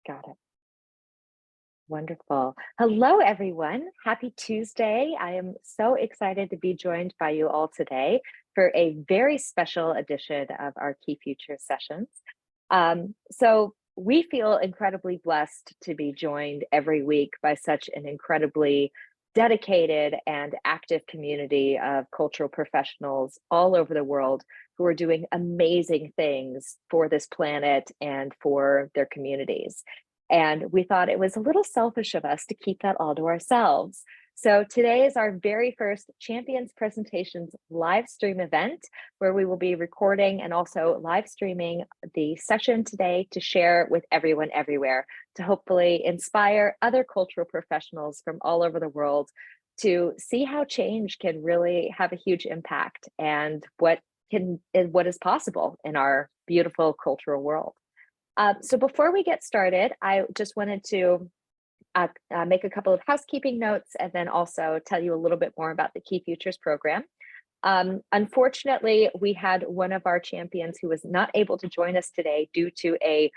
Got it. Wonderful. Hello, everyone. Happy Tuesday. I am so excited to be joined by you all today for a very special edition of our Key Future sessions. We feel incredibly blessed to be joined every week by such an incredibly dedicated and active community of cultural professionals all over the world who are doing amazing things for this planet and for their communities. And we thought it was a little selfish of us to keep that all to ourselves. So today is our very first Champions Presentations live stream event where we will be recording and also live streaming the session today to share with everyone everywhere to hopefully inspire other cultural professionals from all over the world to see how change can really have a huge impact and what is possible in our beautiful cultural world. So before we get started, I just wanted to make a couple of housekeeping notes and then also tell you a little bit more about the Key Futures program. Unfortunately, we had one of our champions who was not able to join us today due to a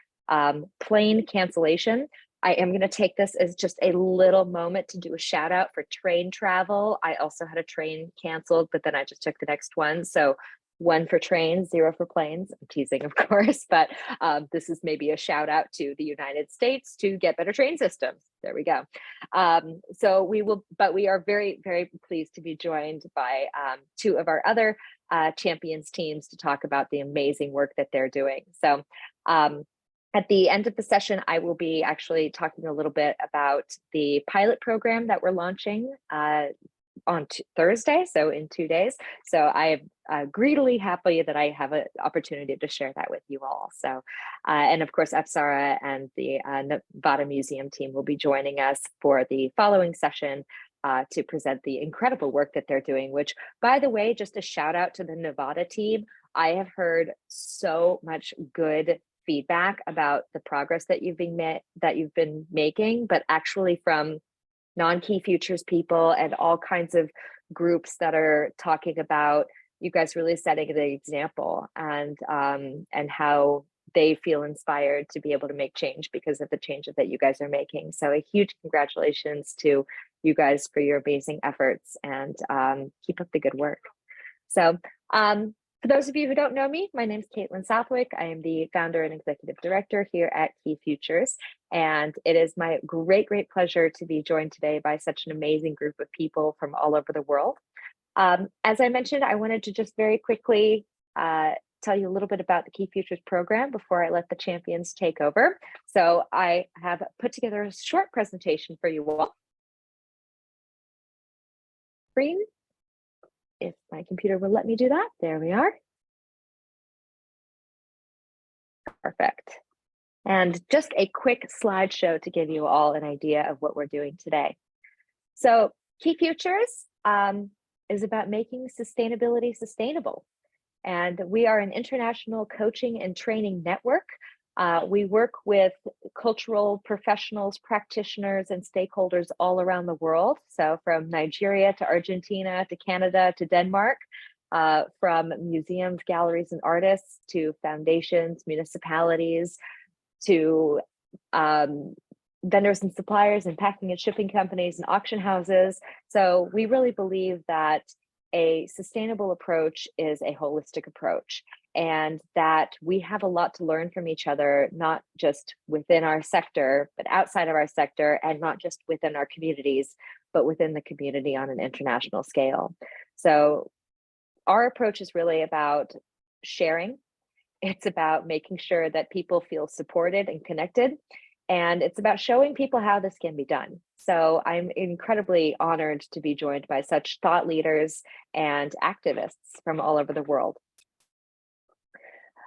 plane cancellation. I am going to take this as just a little moment to do a shout out for train travel. I also had a train canceled, but then I just took the next one. So one for trains, zero for planes. I'm teasing, of course, but this is maybe a shout out to the United States to get better train systems. There we go. But we are very, very pleased to be joined by two of our other champions teams to talk about the amazing work that they're doing. So at the end of the session, I will be actually talking a little bit about the pilot program that we're launching on Thursday, so in 2 days. So I am greedily happy that I have an opportunity to share that with you all. So, and of course, Apsara and the Nevada Museum team will be joining us for the following session to present the incredible work that they're doing, which, by the way, just a shout out to the Nevada team. I have heard so much good feedback about the progress that you've been making, but actually from non-Key Futures people and all kinds of groups that are talking about you guys really setting the example and how they feel inspired to be able to make change because of the changes that you guys are making. So a huge congratulations to you guys for your amazing efforts and keep up the good work. So for those of you who don't know me, my name is Caitlin Southwick. I am the founder and executive director here at Key Futures. And it is my great, great pleasure to be joined today by such an amazing group of people from all over the world. As I mentioned, I wanted to just very quickly tell you a little bit about the Key Futures program before I let the champions take over. So I have put together a short presentation for you all. Screen. If my computer will let me do that, there we are. Perfect. And just a quick slideshow to give you all an idea of what we're doing today. So Key Futures is about making sustainability sustainable. And we are an international coaching and training network. We work with cultural professionals, practitioners, and stakeholders all around the world. So from Nigeria to Argentina to Canada to Denmark, from museums, galleries, and artists to foundations, municipalities, to vendors and suppliers and packing and shipping companies and auction houses. So we really believe that a sustainable approach is a holistic approach, and that we have a lot to learn from each other, not just within our sector, but outside of our sector, and not just within our communities, but within the community on an international scale. So our approach is really about sharing. It's about making sure that people feel supported and connected. And it's about showing people how this can be done. So I'm incredibly honored to be joined by such thought leaders and activists from all over the world.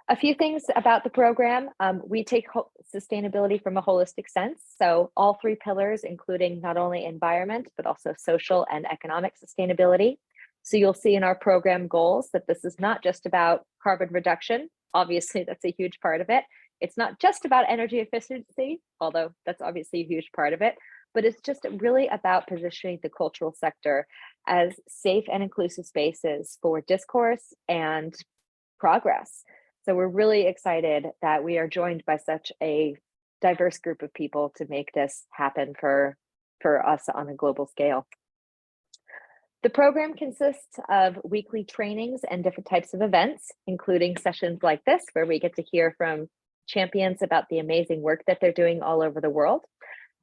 A few things about the program. We take sustainability from a holistic sense. So all three pillars, including not only environment, but also social and economic sustainability. So you'll see in our program goals that this is not just about carbon reduction. Obviously, that's a huge part of it. It's not just about energy efficiency, although that's obviously a huge part of it, but it's just really about positioning the cultural sector as safe and inclusive spaces for discourse and progress. So we're really excited that we are joined by such a diverse group of people to make this happen for us on a global scale. The program consists of weekly trainings and different types of events, including sessions like this, where we get to hear from champions about the amazing work that they're doing all over the world.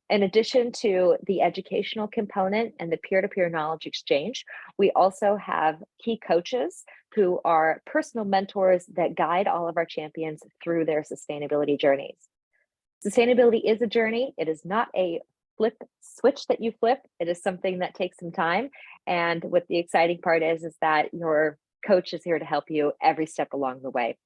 In addition to the educational component and the peer-to-peer knowledge exchange, we also have key coaches who are personal mentors that guide all of our champions through their sustainability journeys. Sustainability is a journey. It is not a flip switch that you flip. It is something that takes some time. And what the exciting part is that your coach is here to help you every step along the way.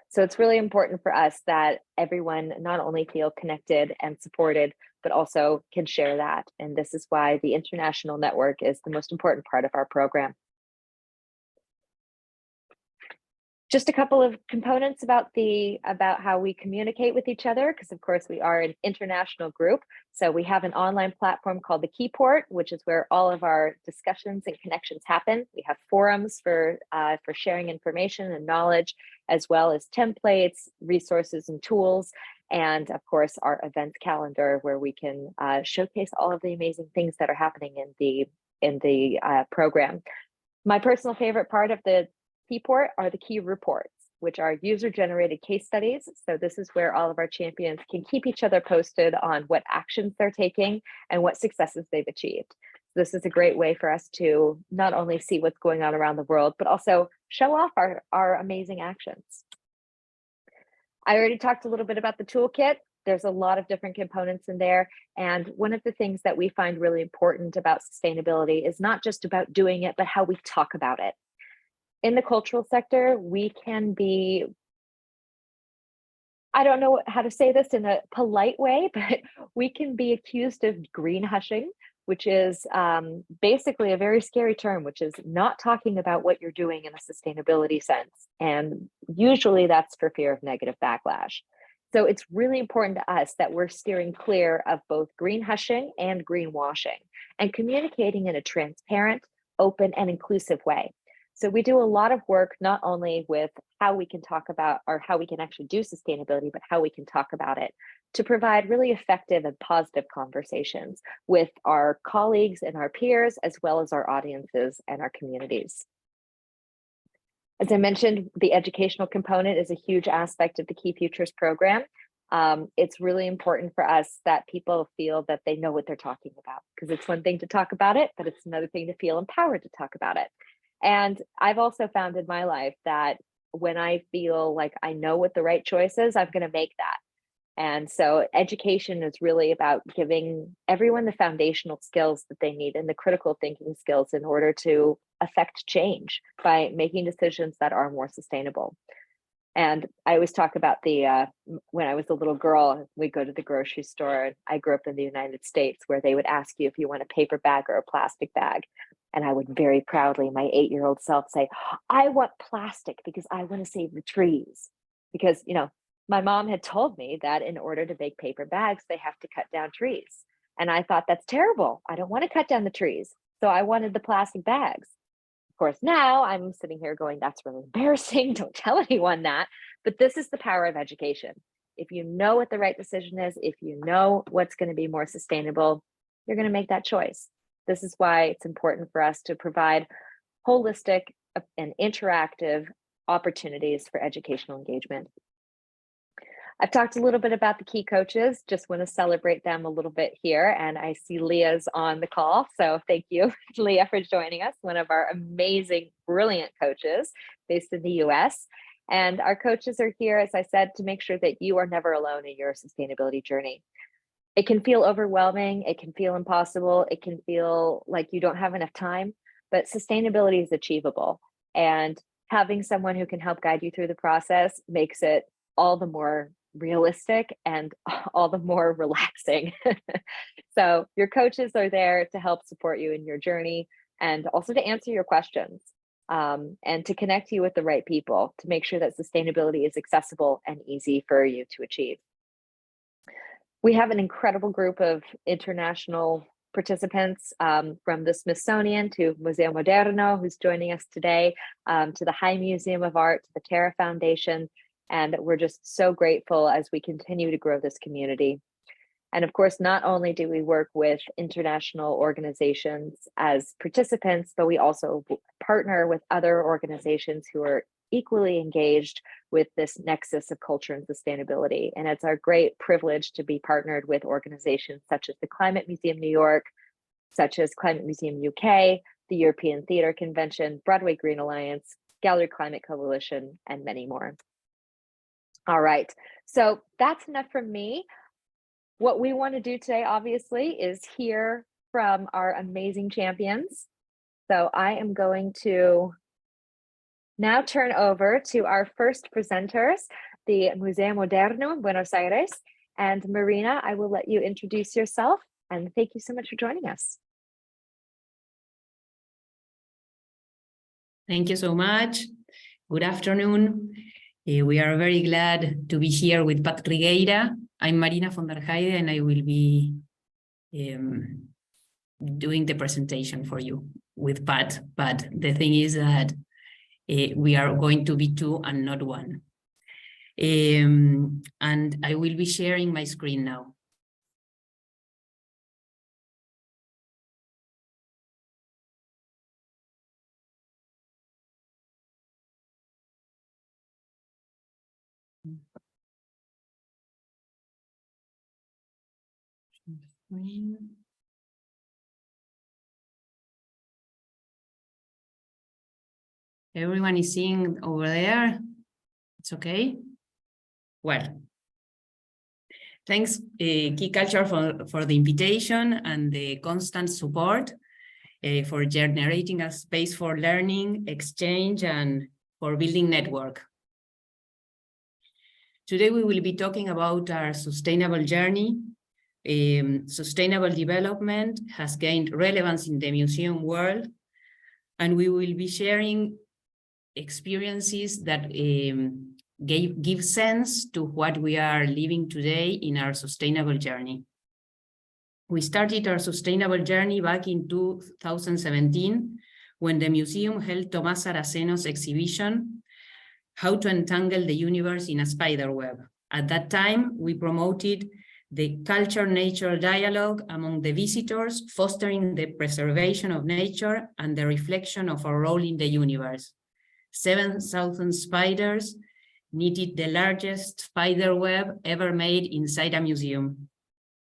So it's really important for us that everyone not only feel connected and supported, but also can share that. And this is why the international network is the most important part of our program. Just a couple of components about how we communicate with each other, because of course we are an international group. So we have an online platform called the Keyport, which is where all of our discussions and connections happen. We have forums for sharing information and knowledge, as well as templates, resources, and tools. And of course, our events calendar, where we can showcase all of the amazing things that are happening in the program. My personal favorite part of the Keyport are the key reports, which are user-generated case studies. So this is where all of our champions can keep each other posted on what actions they're taking and what successes they've achieved. This is a great way for us to not only see what's going on around the world, but also show off our amazing actions. I already talked a little bit about the toolkit. There's a lot of different components in there. And one of the things that we find really important about sustainability is not just about doing it, but how we talk about it. In the cultural sector, we can be, I don't know how to say this in a polite way, but we can be accused of green hushing, which is basically a very scary term, which is not talking about what you're doing in a sustainability sense. And usually that's for fear of negative backlash. So it's really important to us that we're steering clear of both green hushing and greenwashing and communicating in a transparent, open, and inclusive way. So we do a lot of work, not only with how we can talk about or how we can actually do sustainability, but how we can talk about it to provide really effective and positive conversations with our colleagues and our peers, as well as our audiences and our communities. As I mentioned, the educational component is a huge aspect of the Key Futures program. It's really important for us that people feel that they know what they're talking about, because it's one thing to talk about it, but it's another thing to feel empowered to talk about it. And I've also found in my life that when I feel like I know what the right choice is, I'm going to make that. And so education is really about giving everyone the foundational skills that they need and the critical thinking skills in order to affect change by making decisions that are more sustainable. And I always talk about when I was a little girl, we'd go to the grocery store. I grew up in the United States, where they would ask you if you want a paper bag or a plastic bag. And I would very proudly, my 8-year-old self, say, I want plastic because I want to save the trees. Because, my mom had told me that in order to make paper bags, they have to cut down trees. And I thought, that's terrible. I don't want to cut down the trees. So I wanted the plastic bags. Of course, now I'm sitting here going, that's really embarrassing. Don't tell anyone that. But this is the power of education. If you know what the right decision is, if you know what's going to be more sustainable, you're going to make that choice. This is why it's important for us to provide holistic and interactive opportunities for educational engagement. I've talked a little bit about the key coaches, just want to celebrate them a little bit here. And I see Leah's on the call. So thank you, Leah, for joining us, one of our amazing, brilliant coaches based in the US. And our coaches are here, as I said, to make sure that you are never alone in your sustainability journey. It can feel overwhelming, it can feel impossible, it can feel like you don't have enough time, but sustainability is achievable. And having someone who can help guide you through the process makes it all the more realistic and all the more relaxing. So your coaches are there to help support you in your journey and also to answer your questions and to connect you with the right people to make sure that sustainability is accessible and easy for you to achieve. We have an incredible group of international participants from the Smithsonian to Museo Moderno, who's joining us today, to the High Museum of Art, to the Terra Foundation. And we're just so grateful as we continue to grow this community. And of course, not only do we work with international organizations as participants, but we also partner with other organizations who are equally engaged with this nexus of culture and sustainability. And it's our great privilege to be partnered with organizations such as the Climate Museum New York, such as Climate Museum UK, the European Theatre Convention, Broadway Green Alliance, Gallery Climate Coalition, and many more. All right, so that's enough from me. What we want to do today, obviously, is hear from our amazing champions. So I am going to now turn over to our first presenters, the Museo Moderno in Buenos Aires. And Marina, I will let you introduce yourself, and thank you so much for joining us. Thank you so much. Good afternoon. We are very glad to be here with Pat Rigueira. I'm Marina von der Heide, and I will be doing the presentation for you with Pat. But the thing is that we are going to be two and not one. And I will be sharing my screen now. Everyone is seeing over there? It's okay? Well, thanks Key Culture for the invitation and the constant support for generating a space for learning, exchange, and for building network. Today we will be talking about our sustainable journey. Sustainable development has gained relevance in the museum world, and we will be sharing experiences that give sense to what we are living today in our sustainable journey. We started our sustainable journey back in 2017 when the museum held Tomás Saraceno's exhibition, How to Untangle the Universe in a Spider Web. At that time, we promoted the culture-nature dialogue among the visitors, fostering the preservation of nature and the reflection of our role in the universe. 7,000 spiders knitted the largest spider web ever made inside a museum.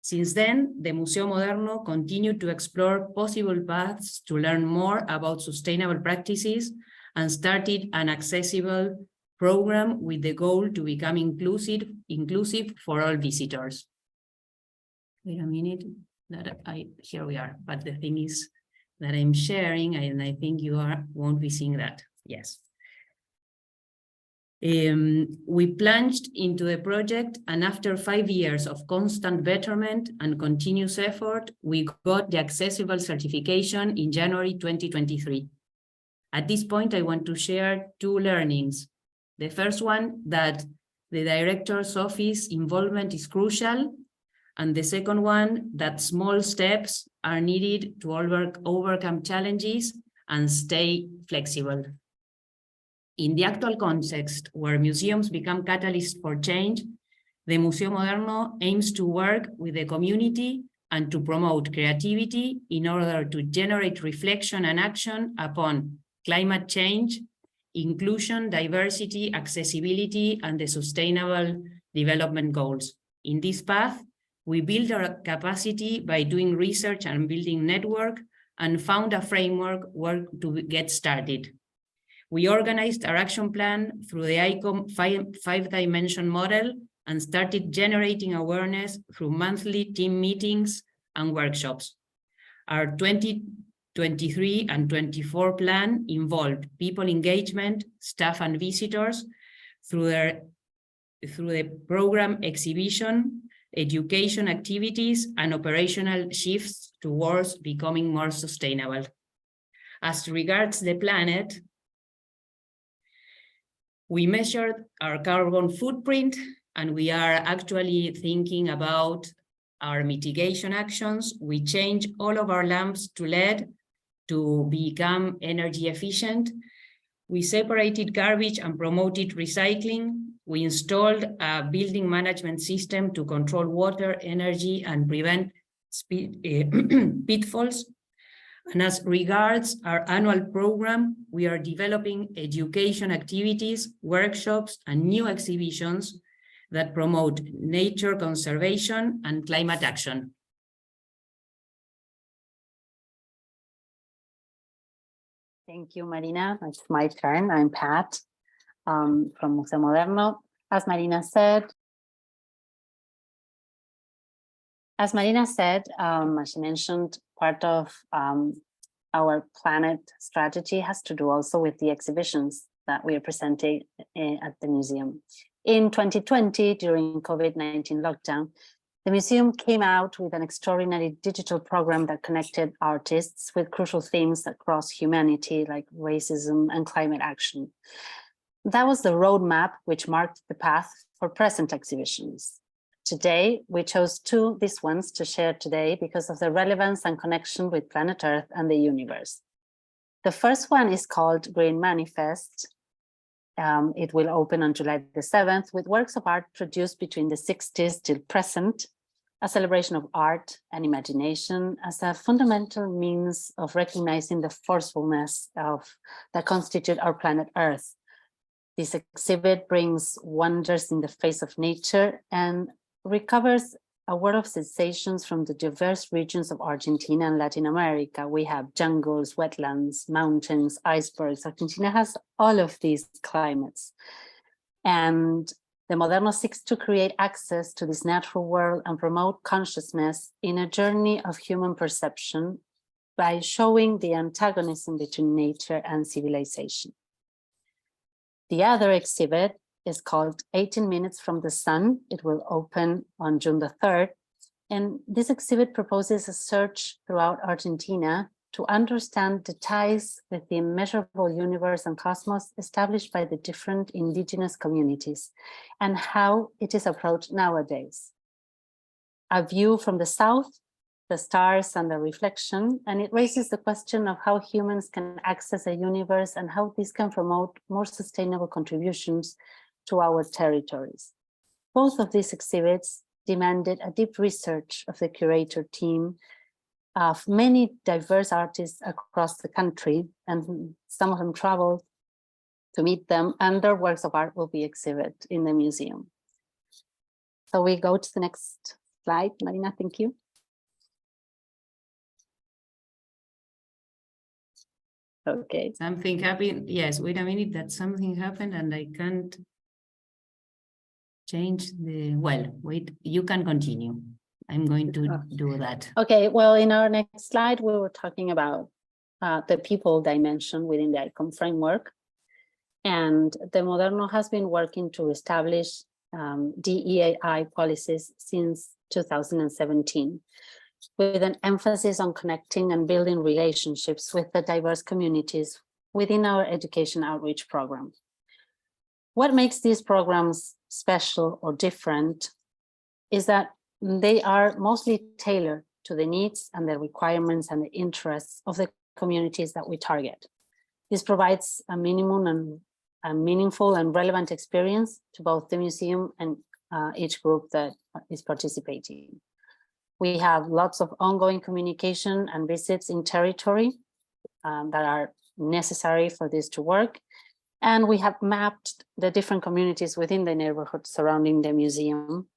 Since then, the Museo Moderno continued to explore possible paths to learn more about sustainable practices and started an accessible program with the goal to become inclusive for all visitors. Wait a minute, here we are, but the thing is that I'm sharing and I think you won't be seeing that, yes. We plunged into the project, and after 5 years of constant betterment and continuous effort, we got the accessible certification in January 2023. At this point, I want to share 2 learnings. The first one, that the director's office involvement is crucial, and the second one, that small steps are needed to overcome challenges and stay flexible. In the actual context where museums become catalysts for change, the Museo Moderno aims to work with the community and to promote creativity in order to generate reflection and action upon climate change, inclusion, diversity, accessibility, and the sustainable development goals. In this path, we build our capacity by doing research and building network, and found a framework where to get started. We organized our action plan through the ICOM 5-dimension model and started generating awareness through monthly team meetings and workshops. Our 2023 and 24 plan involved people engagement, staff and visitors through the program exhibition, education activities, and operational shifts towards becoming more sustainable. As regards the planet, we measured our carbon footprint, and we are actually thinking about our mitigation actions. We changed all of our lamps to LED to become energy efficient. We separated garbage and promoted recycling. We installed a building management system to control water, energy, and prevent pitfalls. And as regards our annual program, we are developing education activities, workshops, and new exhibitions that promote nature conservation and climate action. Thank you, Marina. It's my turn. I'm Pat from Museo Moderno. As Marina said, as she mentioned, part of our planet strategy has to do also with the exhibitions that we are presenting at the museum. In 2020, during COVID-19 lockdown, the museum came out with an extraordinary digital program that connected artists with crucial themes across humanity, like racism and climate action. That was the roadmap which marked the path for present exhibitions. Today, we chose these ones to share today because of the relevance and connection with planet Earth and the universe. The first one is called Green Manifest. It will open on July the 7th with works of art produced between the 60s till present, a celebration of art and imagination as a fundamental means of recognizing the forcefulness that constitute our planet Earth. This exhibit brings wonders in the face of nature and recovers a world of sensations from the diverse regions of Argentina and Latin America. We have jungles, wetlands, mountains, icebergs. Argentina has all of these climates. And the Moderno seeks to create access to this natural world and promote consciousness in a journey of human perception by showing the antagonism between nature and civilization. The other exhibit is called 18 Minutes from the Sun. It will open on June the 3rd. And this exhibit proposes a search throughout Argentina to understand the ties with the immeasurable universe and cosmos established by the different indigenous communities and how it is approached nowadays. A view from the south, the stars and the reflection, and it raises the question of how humans can access a universe and how this can promote more sustainable contributions to our territories. Both of these exhibits demanded a deep research of the curator team of many diverse artists across the country, and some of them traveled to meet them, and their works of art will be exhibited in the museum. So we go to the next slide, Marina, thank you. Okay. Something happened. Yes, wait a minute, that something happened and I can't change the, well, wait, you can continue. I'm going to do that. Okay, well, in our next slide, we were talking about the people dimension within the ICOM framework. And the Moderno has been working to establish DEI policies since 2017, with an emphasis on connecting and building relationships with the diverse communities within our education outreach program. What makes these programs special or different is that they are mostly tailored to the needs and the requirements and the interests of the communities that we target. This provides a minimum and a meaningful and relevant experience to both the museum and each group that is participating. We have lots of ongoing communication and visits in territory that are necessary for this to work. And we have mapped the different communities within the neighborhood surrounding the museum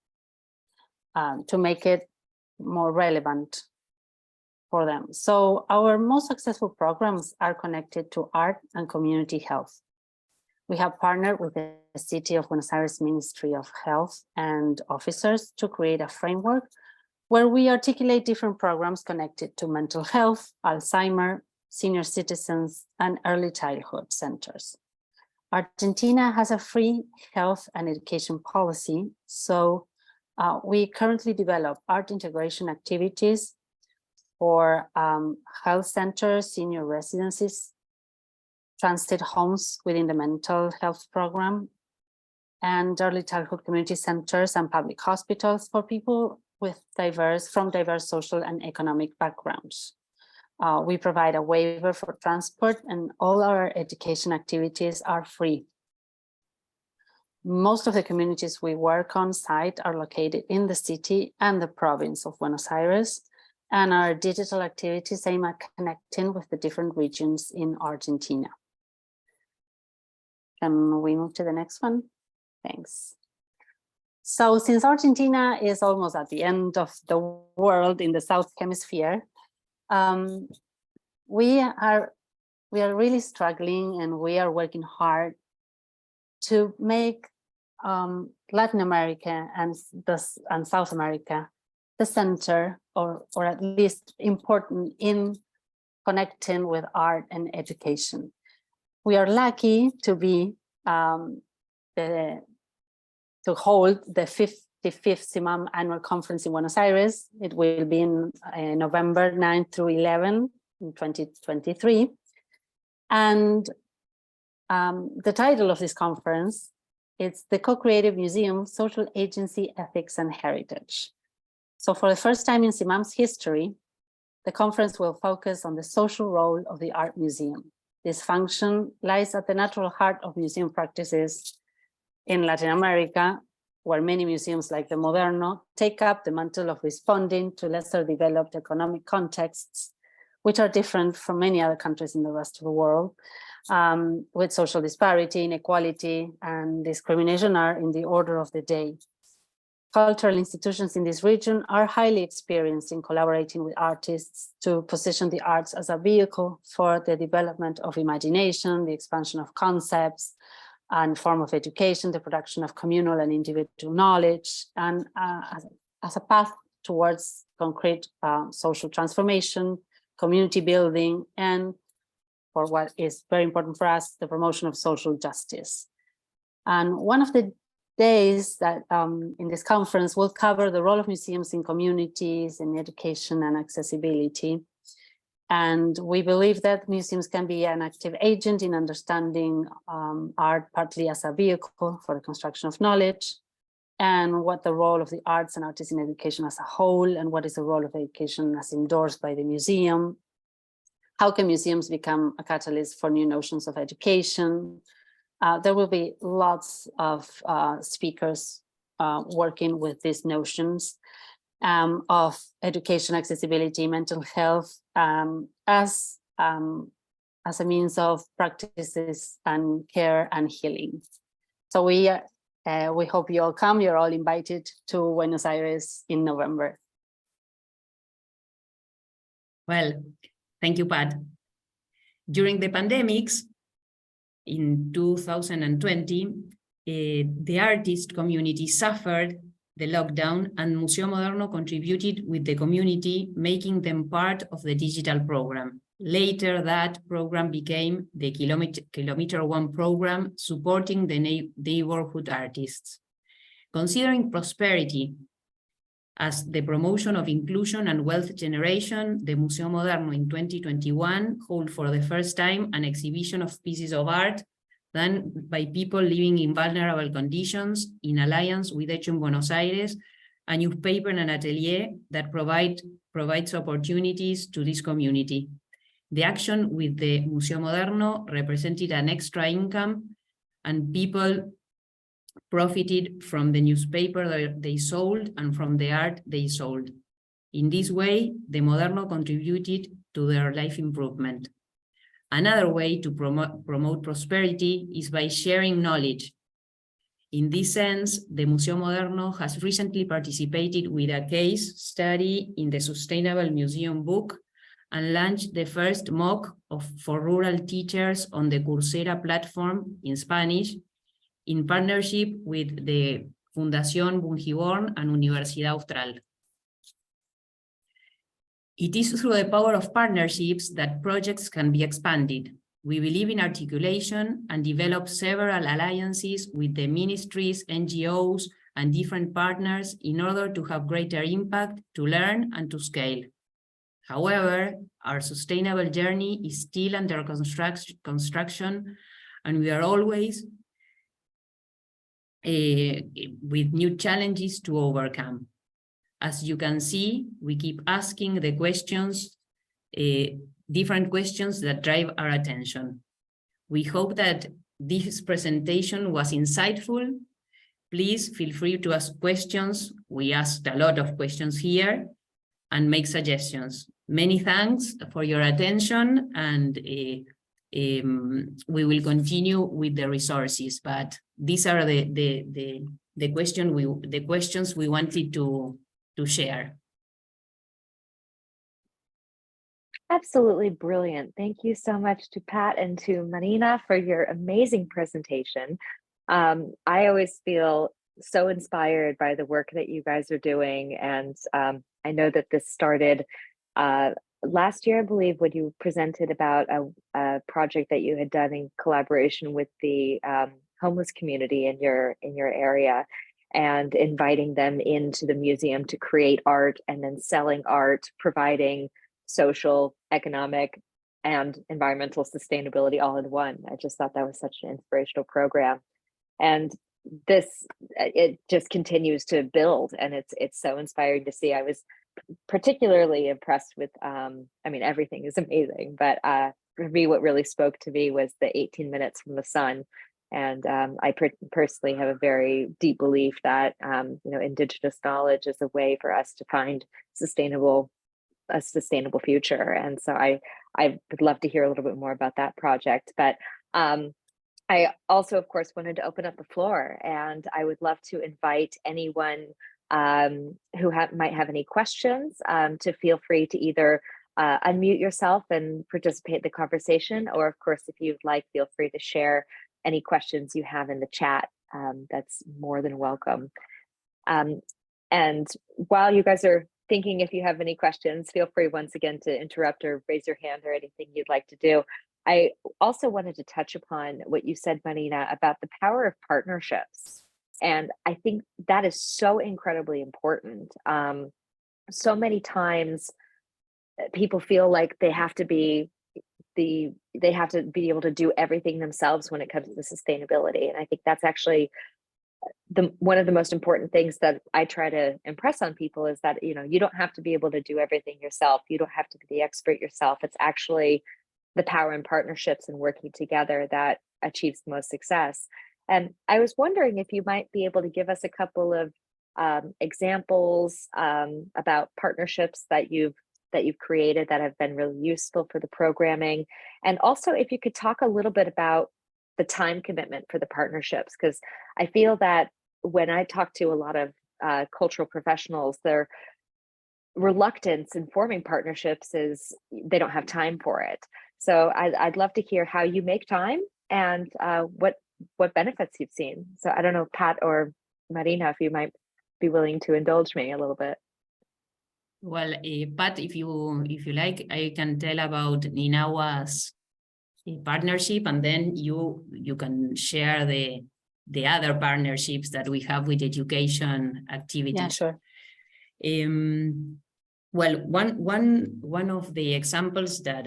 to make it more relevant for them. So our most successful programs are connected to art and community health. We have partnered with the City of Buenos Aires Ministry of Health and officers to create a framework where we articulate different programs connected to mental health, Alzheimer, senior citizens, and early childhood centers. Argentina has a free health and education policy, so we currently develop art integration activities for health centers, senior residencies, transit homes within the mental health program, and early childhood community centers and public hospitals for people with from diverse social and economic backgrounds. We provide a waiver for transport, and all our education activities are free. Most of the communities we work on site are located in the city and the province of Buenos Aires, and our digital activities aim at connecting with the different regions in Argentina. Can we move to the next one? Thanks. So since Argentina is almost at the end of the world in the South Hemisphere, we are really struggling, and we are working hard to make Latin America and South America the center, or at least important in connecting with art and education. We are lucky to be to hold the 55th CIMAM annual conference in Buenos Aires. It will be in November 9 through 11 in 2023. And the title of this conference, it's the Co-Creative Museum, Social Agency, Ethics and Heritage. So for the first time in CIMAM's history, the conference will focus on the social role of the art museum. This function lies at the natural heart of museum practices in Latin America, where many museums like the Moderno take up the mantle of responding to lesser developed economic contexts, which are different from many other countries in the rest of the world, with social disparity, inequality, and discrimination are in the order of the day. Cultural institutions in this region are highly experienced in collaborating with artists to position the arts as a vehicle for the development of imagination, the expansion of concepts, and form of education, the production of communal and individual knowledge, and as a path towards concrete social transformation, community building, and for what is very important for us, the promotion of social justice. And one of the days that in this conference will cover the role of museums in communities, in education and accessibility. And we believe that museums can be an active agent in understanding art partly as a vehicle for the construction of knowledge, and what the role of the arts and artists in education as a whole, and what is the role of education as endorsed by the museum. How can museums become a catalyst for new notions of education? There will be lots of speakers working with these notions of education, accessibility, mental health as a means of practices and care and healing. So we hope you all come. You're all invited to Buenos Aires in November. Well, thank you, Pat. During the pandemics in 2020, the artist community suffered the lockdown, and Museo Moderno contributed with the community, making them part of the digital program. Later, that program became the Kilometer One program, supporting the neighborhood artists. Considering prosperity as the promotion of inclusion and wealth generation, the Museo Moderno in 2021 held for the first time an exhibition of pieces of art done by people living in vulnerable conditions in alliance with Hecho en Buenos Aires, a newspaper and atelier that provides opportunities to this community. The action with the Museo Moderno represented an extra income, and people profited from the newspaper they sold and from the art they sold. In this way, the Moderno contributed to their life improvement. Another way to promote prosperity is by sharing knowledge. In this sense, the Museo Moderno has recently participated with a case study in the Sustainable Museum book and launched the first MOOC for rural teachers on the Coursera platform in Spanish, in partnership with the Fundación Bungiborn and Universidad Austral. It is through the power of partnerships that projects can be expanded. We believe in articulation and develop several alliances with the ministries, NGOs, and different partners in order to have greater impact, to learn, and to scale. However, our sustainable journey is still under construction, and we are always with new challenges to overcome. As you can see, we keep asking the questions, different questions that drive our attention. We hope that this presentation was insightful Please feel free to ask questions. We asked a lot of questions here and make suggestions. Many thanks for your attention, and we will continue with the resources, but these are the questions we wanted to share. Absolutely brilliant. Thank you so much to Pat and to Marina for your amazing presentation. I always feel so inspired by the work that you guys are doing. And I know that this started last year, I believe, when you presented about a project that you had done in collaboration with the homeless community in your area, and inviting them into the museum to create art and then selling art, providing social, economic, and environmental sustainability all in one. I just thought that was such an inspirational program. And it just continues to build, and it's so inspiring to see. I was particularly impressed with, I mean, everything is amazing, but for me, what really spoke to me was the 18 minutes from the sun. And I personally have a very deep belief that, Indigenous knowledge is a way for us to find a sustainable future. And so I would love to hear a little bit more about that project. But I also, of course, wanted to open up the floor, and I would love to invite anyone who might have any questions to feel free to either unmute yourself and participate in the conversation, or of course, if you'd like, feel free to share any questions you have in the chat. That's more than welcome. And while you guys are thinking, if you have any questions, feel free once again to interrupt or raise your hand or anything you'd like to do. I also wanted to touch upon what you said, Marina, about the power of partnerships. And I think that is so incredibly important. So many times people feel like they have to be able to do everything themselves when it comes to sustainability. And I think that's actually one of the most important things that I try to impress on people, is that, you don't have to be able to do everything yourself. You don't have to be the expert yourself. It's actually the power in partnerships and working together that achieves the most success. And I was wondering if you might be able to give us a couple of examples about partnerships that you've created that have been really useful for the programming. And also if you could talk a little bit about the time commitment for the partnerships, because I feel that when I talk to a lot of cultural professionals, their reluctance in forming partnerships is they don't have time for it. So I'd love to hear how you make time and what benefits you've seen. So I don't know, Pat or Marina, if you might be willing to indulge me a little bit. Well, Pat, if you like, I can tell about Ninawa's partnership, and then you can share the other partnerships that we have with education activities. Yeah, sure. Well, one of the examples that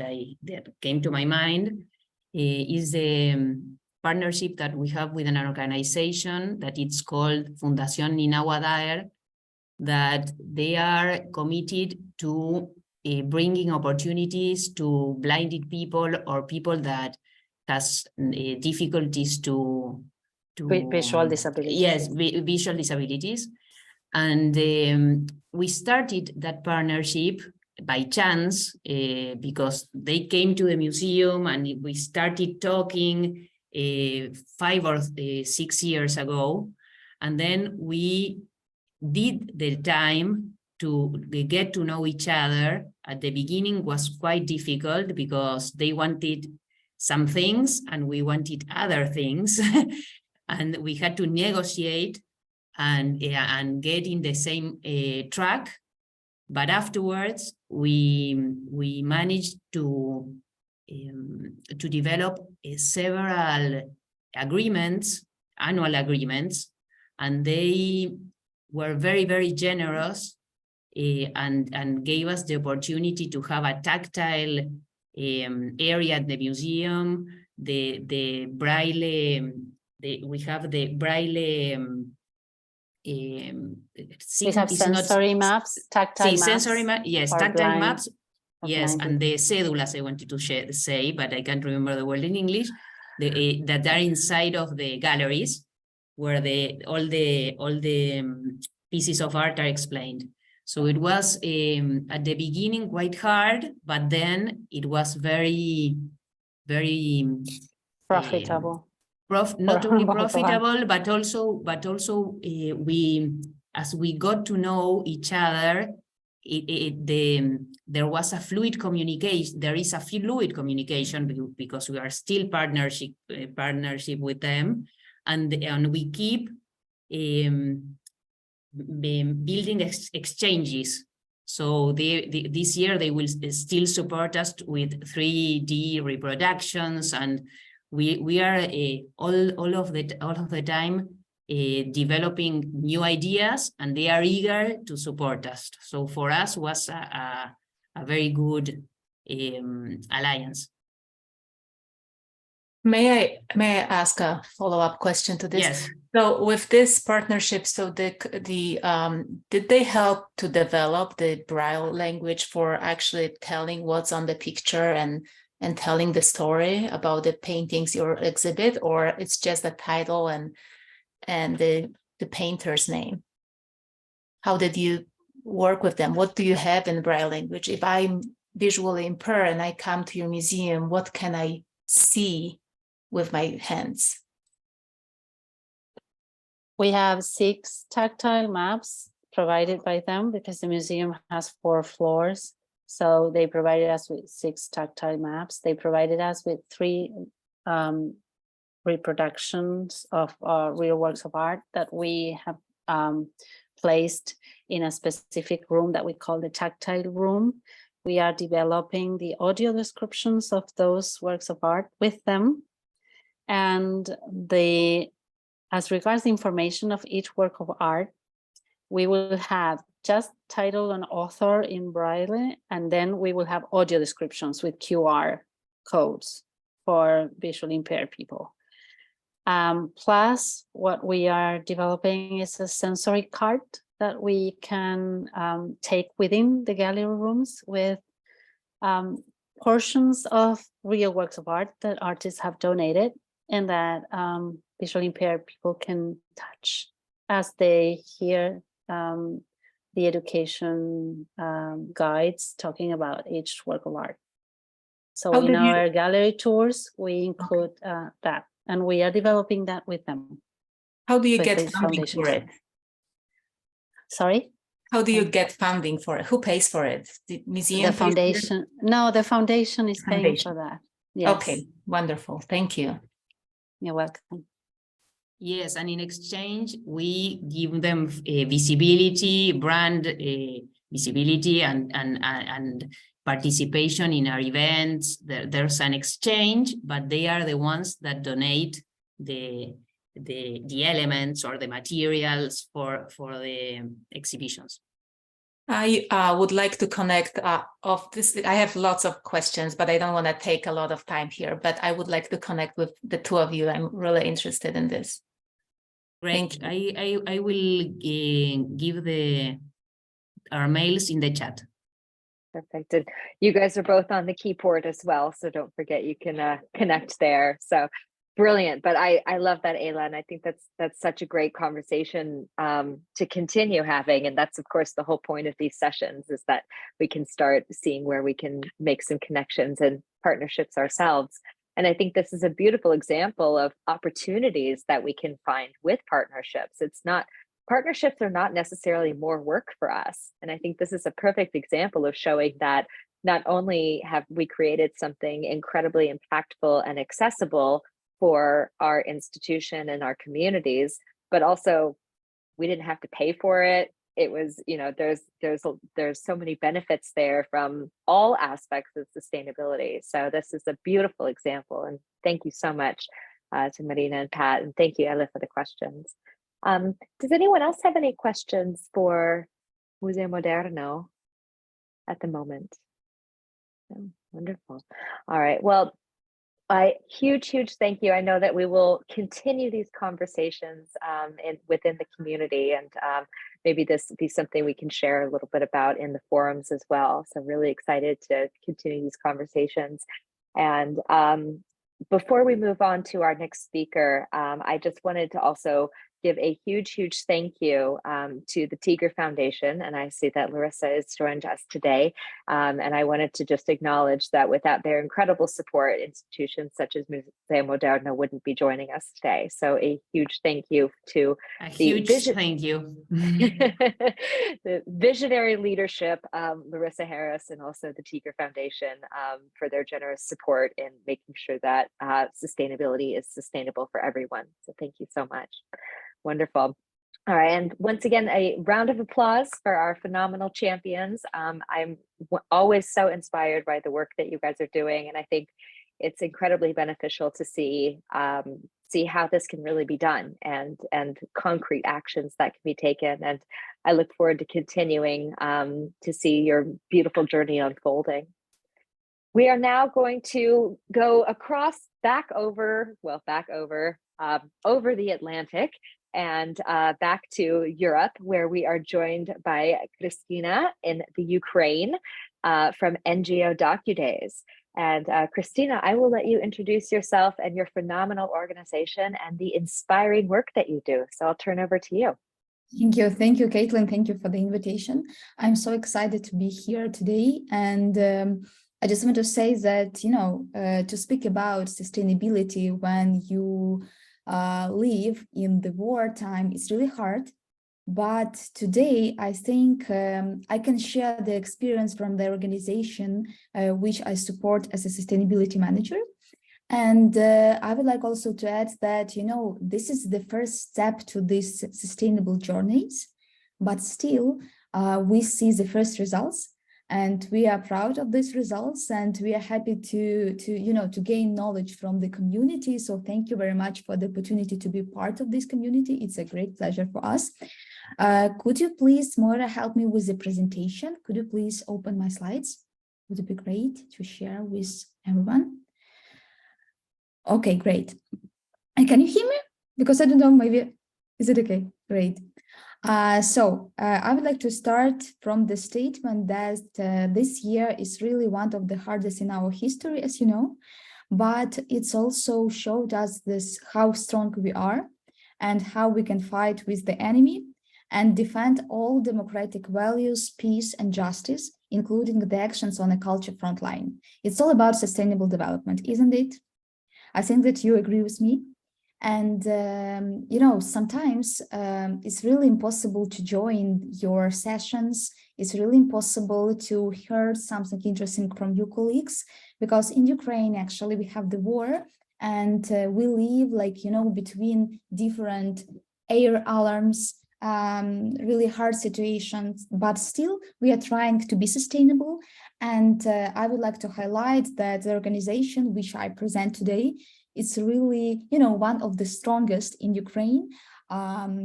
came to my mind is the partnership that we have with an organization that it's called Fundación Ninawa Daer, that they are committed to bringing opportunities to blinded people or people that has difficulties to visual disabilities. Yes, visual disabilities. And we started that partnership by chance because they came to the museum and we started talking 5 or 6 years ago. And then we did the time to get to know each other. At the beginning was quite difficult because they wanted some things and we wanted other things. And we had to negotiate and get in the same track. But afterwards, we managed to develop several agreements, annual agreements, and they were very, very generous and gave us the opportunity to have a tactile area at the museum, the Braille, we have the Braille. We have sensory maps, tactile maps. Sensory yes, tactile maps. Yes, blinded. and the cédulas I wanted to say, but I can't remember the word in English, that are inside of the galleries. where all the pieces of art are explained. So it was at the beginning quite hard, but then it was very Profitable. not For only both of us. profitable, but also as we got to know each other, there was a fluid communication. There is a fluid communication because we are still partnership with them, and we keep building exchanges. So this year they will still support us with 3D reproductions, and we are all of the time developing new ideas, and they are eager to support us. So for us was a very good alliance. May I ask a follow-up question to this? Yes. So with this partnership, so did they help to develop the Braille language for actually telling what's on the picture and telling the story about the paintings you exhibit, or it's just the title and the painter's name? How did you work with them? What do you have in Braille language? If I'm visually impaired and I come to your museum, what can I see with my hands? We have 6 tactile maps provided by them because the museum has 4 floors. So they provided us with 6 tactile maps. They provided us with 3 reproductions of real works of art that we have placed in a specific room that we call the tactile room. We are developing the audio descriptions of those works of art with them. And as regards the information of each work of art, we will have just title and author in Braille, and then we will have audio descriptions with QR codes for visually impaired people. Plus, what we are developing is a sensory card that we can take within the gallery rooms with portions of real works of art that artists have donated and that visually impaired people can touch as they hear the education guides talking about each work of art. So in our gallery tours, we include that, and we are developing that with them. How do you get funding for it? Sorry? How do you get funding for it? Who pays for it? The museum? The foundation. No, the foundation is paying for that. Yes. Okay, wonderful. Thank you. You're welcome. Yes, and in exchange, we give them visibility, brand visibility, and participation in our events. There's an exchange, but they are the ones that donate the elements or the materials for the exhibitions. I would like to connect of this. I have lots of questions, but I don't want to take a lot of time here, but I would like to connect with the 2 of you. I'm really interested in this. Great. I will give our mails in the chat. Perfect. And you guys are both on the keyboard as well, so don't forget you can connect there. So brilliant. But I love that, Ayla, and I think that's such a great conversation to continue having. And that's, of course, the whole point of these sessions, is that we can start seeing where we can make some connections and partnerships ourselves. And I think this is a beautiful example of opportunities that we can find with partnerships. Partnerships are not necessarily more work for us. And I think this is a perfect example of showing that not only have we created something incredibly impactful and accessible for our institution and our communities, but also we didn't have to pay for it. It was, there's so many benefits there from all aspects of sustainability. So this is a beautiful example. And thank you so much to Marina and Pat. And thank you, Ella, for the questions. Does anyone else have any questions for Museo Moderno at the moment? Oh, wonderful. All right. Well, huge thank you. I know that we will continue these conversations within the community, and maybe this be something we can share a little bit about in the forums as well. So really excited to continue these conversations. And Before we move on to our next speaker, I just wanted to also give a huge thank you to the Tigre Foundation. And I see that Larissa has joined us today. And I wanted to just acknowledge that without their incredible support, institutions such as Museo Moderno wouldn't be joining us today. So a huge thank you to A the huge thank you. the visionary leadership, Larissa Harris, and also the Tigre Foundation for their generous support in making sure that sustainability is sustainable for everyone. So thank you so much. Wonderful. All right, and once again, a round of applause for our phenomenal champions. I'm always so inspired by the work that you guys are doing, and I think it's incredibly beneficial to see how this can really be done and concrete actions that can be taken. And I look forward to continuing to see your beautiful journey unfolding. We are now going to go back over the Atlantic and back to Europe, where we are joined by Christina in the Ukraine from NGO DocuDays. And Christina, I will let you introduce yourself and your phenomenal organization and the inspiring work that you do. So I'll turn over to you. Thank you, Caitlin. Thank you for the invitation. I'm so excited to be here today. And I just want to say that, to speak about sustainability when you live in the wartime, it's really hard. But today, I think I can share the experience from the organization which I support as a sustainability manager. And I would like also to add that, this is the first step to these sustainable journeys, but still we see the first results. And we are proud of these results, and we are happy to gain knowledge from the community. So thank you very much for the opportunity to be part of this community. It's a great pleasure for us. Could you please, Moira, help me with the presentation? Could you please open my slides? Would it be great to share with everyone? Okay, great. And can you hear me? Because I don't know, maybe, is it okay? Great. So I would like to start from the statement that this year is really one of the hardest in our history, as you know, but it's also showed us how strong we are and how we can fight with the enemy and defend all democratic values, peace, and justice, including the actions on a culture frontline. It's all about sustainable development, isn't it? I think that you agree with me. And, sometimes it's really impossible to join your sessions. It's really impossible to hear something interesting from your colleagues, because in Ukraine, actually, we have the war and we live between different air alarms, really hard situations, but still we are trying to be sustainable. And I would like to highlight that the organization which I present today, it's really, one of the strongest in Ukraine.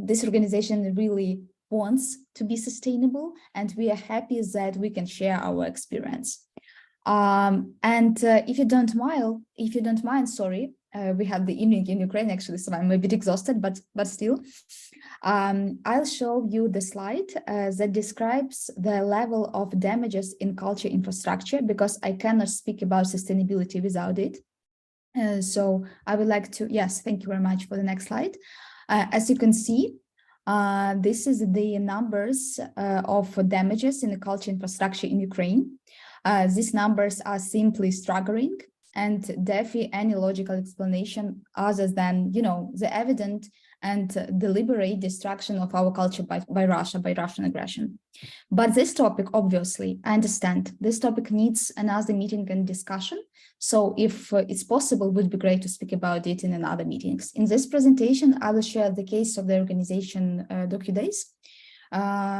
This organization really wants to be sustainable, and we are happy that we can share our experience. If you don't mind, sorry, we have the evening in Ukraine actually, so I'm a bit exhausted, but still, I'll show you the slide that describes the level of damages in culture infrastructure, because I cannot speak about sustainability without it. So I would like to, yes, thank you very much for the next slide. As you can see, this is the numbers of damages in the culture infrastructure in Ukraine. These numbers are simply staggering and defy any logical explanation other than, the evident and deliberate destruction of our culture by Russia, by Russian aggression. But this topic, obviously, I understand, this topic needs another meeting and discussion. So if it's possible, it would be great to speak about it in another meetings. In this presentation, I will share the case of the organization DocuDays.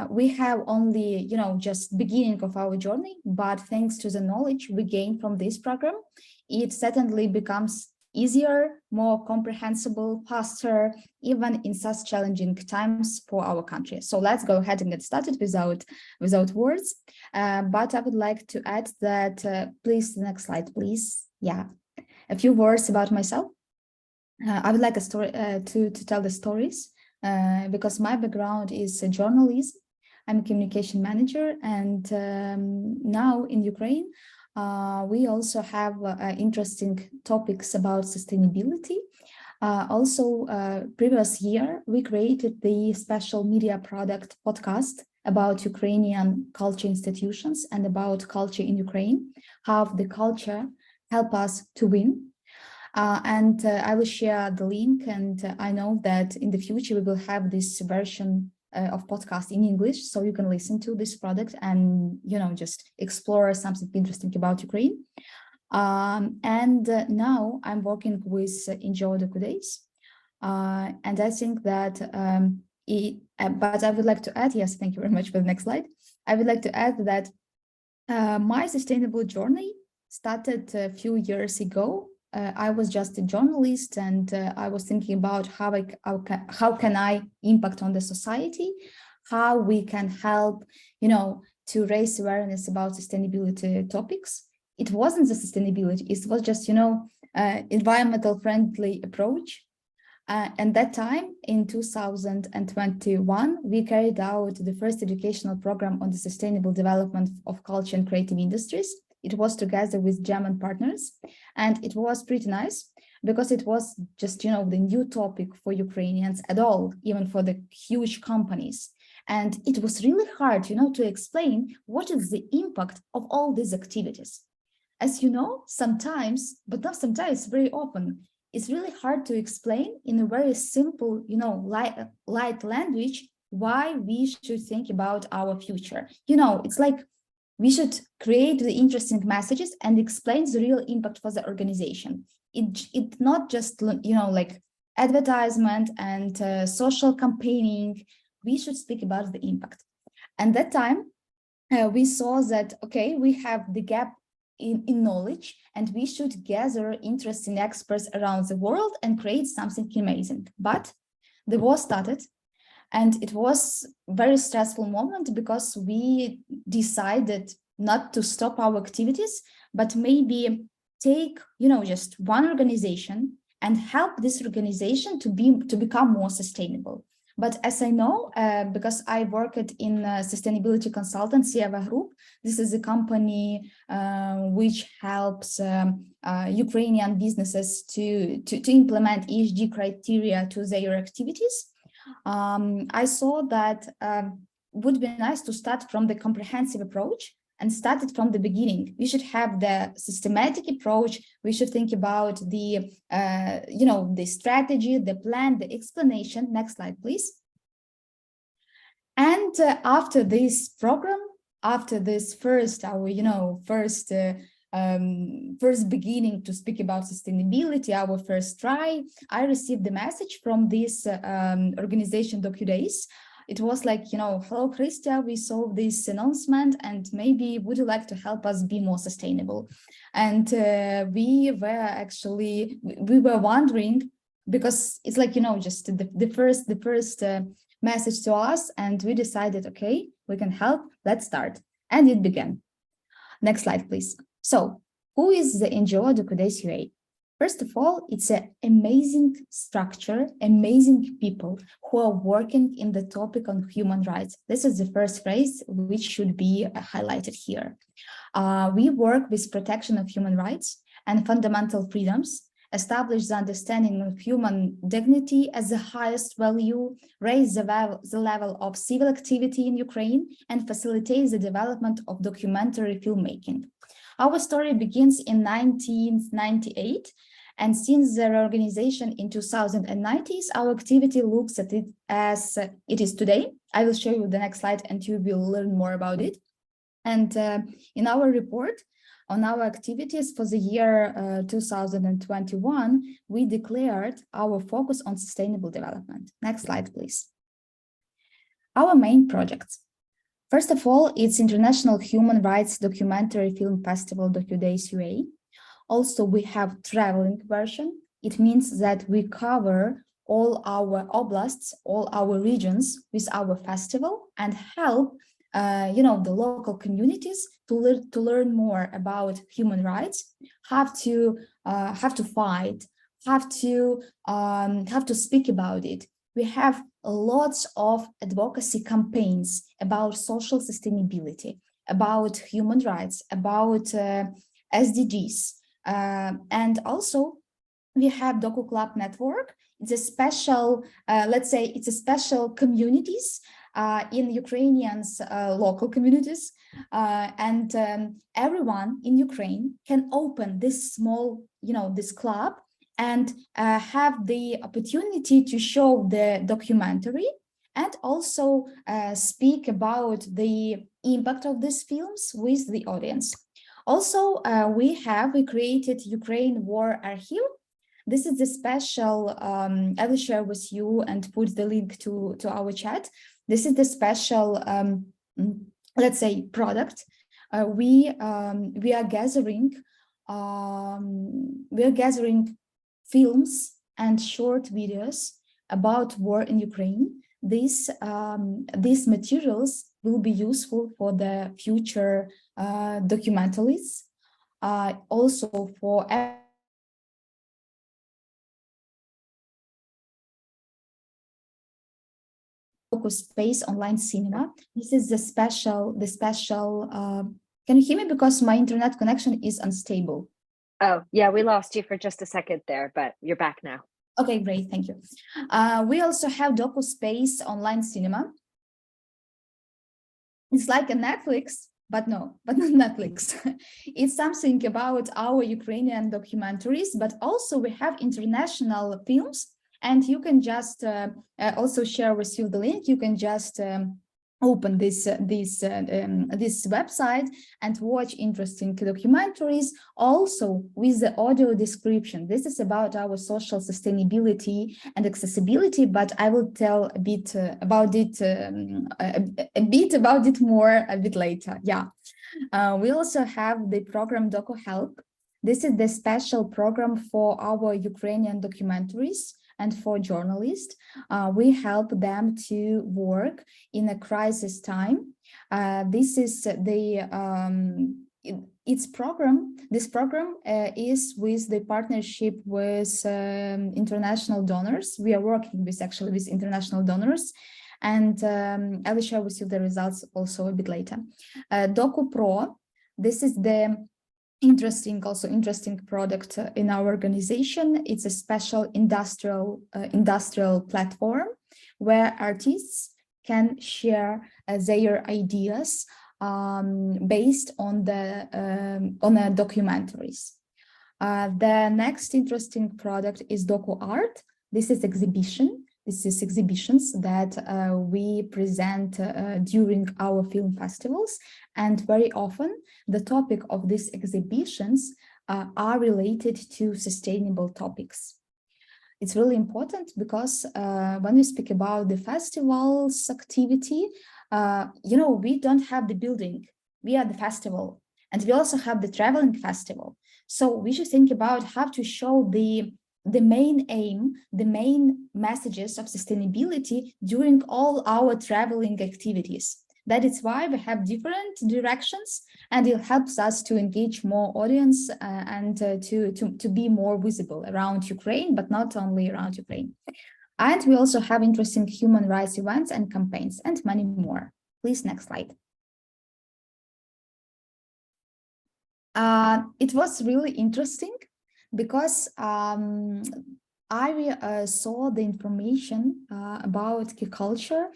We have only, just beginning of our journey, but thanks to the knowledge we gain from this program, it certainly becomes easier, more comprehensible, faster, even in such challenging times for our country. So let's go ahead and get started without words. But I would like to add that, please, the next slide, please. Yeah, a few words about myself. I would like a story to tell the stories because my background is journalism. I'm a communication manager, and now in Ukraine, we also have interesting topics about sustainability. Previous year, we created the special media product podcast about Ukrainian culture institutions and about culture in Ukraine, how the culture help us to win. I will share the link, and I know that in the future we will have this version of podcast in English, so you can listen to this product and just explore something interesting about Ukraine. Now I'm working with Enjoy the Kudays, and I think that but I would like to add, yes, thank you very much for the next slide. I would like to add that my sustainable journey started a few years ago. I was just a journalist, and I was thinking about how can I impact on the society, how we can help, to raise awareness about sustainability topics. It wasn't the sustainability; it was just, environmental friendly approach. And that time, in 2021, we carried out the first educational program on the sustainable development of culture and creative industries. It was together with German partners, and it was pretty nice because it was just, the new topic for Ukrainians at all, even for the huge companies. And it was really hard, to explain what is the impact of all these activities. As you know, sometimes, but not sometimes, very often, it's really hard to explain in a very simple, light language why we should think about our future. It's like we should create the interesting messages and explain the real impact for the organization. It's not just, like advertisement and social campaigning. We should speak about the impact. And that time, we saw that, okay, we have the gap in knowledge, and we should gather interesting experts around the world and create something amazing. But the war started, and it was a very stressful moment because we decided not to stop our activities, but maybe take, just one organization and help this organization to become more sustainable. But as I know, because I worked in sustainability consultancy Eva Group, this is a company which helps Ukrainian businesses to implement ESG criteria to their activities. I saw that would be nice to start from the comprehensive approach and start it from the beginning. We should have the systematic approach. We should think about the, the strategy, the plan, the explanation. Next slide, please. And after this program, after this first beginning to speak about sustainability, our first try, I received the message from this organization, DocuDays. It was like, hello, Christia, we saw this announcement, and maybe would you like to help us be more sustainable? And we were wondering, because it's like, just the first message to us, and we decided, okay, we can help, let's start. And it began. Next slide, please. So who is the NGO DocuDays UA? First of all, it's an amazing structure, amazing people who are working in the topic on human rights. This is the first phrase which should be highlighted here. We work with protection of human rights and fundamental freedoms, establish the understanding of human dignity as the highest value, raise the level of civil activity in Ukraine, and facilitate the development of documentary filmmaking. Our story begins in 1998, and since their organization in 2090s, our activity looks at it as it is today. I will show you the next slide, and you will learn more about it. And in our report on our activities for the year 2021, we declared our focus on sustainable development. Next slide, please. Our main projects. First of all, it's International Human Rights Documentary Film Festival, DocuDays UA. Also, we have traveling version. It means that we cover all our oblasts, all our regions with our festival, and help the local communities to learn more about human rights, have to fight, have to speak about it. We have lots of advocacy campaigns about social sustainability, about human rights, about SDGs. And also we have Doku Club Network. It's a special, let's say it's a special communities in Ukrainians, local communities. And everyone in Ukraine can open this small, this club and have the opportunity to show the documentary and also speak about the impact of these films with the audience. Also, we created Ukraine War Archive. This is the special, I will share with you and put the link to our chat. This is the special, let's say, product. We are gathering films and short videos about war in Ukraine. These materials will be useful for the future documentalists, also for Space Online Cinema. This is the special, can you hear me? Because my internet connection is unstable. Oh, yeah, we lost you for just a second there, but you're back now. Okay, great, thank you. We also have Doku Space Online Cinema. It's like a Netflix, but not Netflix. It's something about our Ukrainian documentaries, but also we have international films. And you can just also share with you the link. You can just open this website and watch interesting documentaries, also with the audio description. This is about our social sustainability and accessibility, but I will tell a bit about it more a bit later. Yeah, we also have the program Doku Help. This is the special program for our Ukrainian documentaries and for journalists. We help them to work in a crisis time. This is its program. This program is with the partnership with international donors. We are working with international donors, and I will share with you the results also a bit later. Doku Pro, this is the interesting product in our organization. It's a special industrial platform where artists can share their ideas based on the documentaries. The next interesting product is Doku Art. This is exhibition. This is exhibitions that we present during our film festivals, and very often the topic of these exhibitions are related to sustainable topics. It's really important because when we speak about the festival's activity, we don't have the building, we are the festival, and we also have the traveling festival. So we should think about how to show the main aim, the main messages of sustainability during all our traveling activities. That is why we have different directions, and it helps us to engage more audience and to be more visible around Ukraine, but not only around Ukraine. And we also have interesting human rights events and campaigns and many more. Please, next slide. It was really interesting because I saw the information about key culture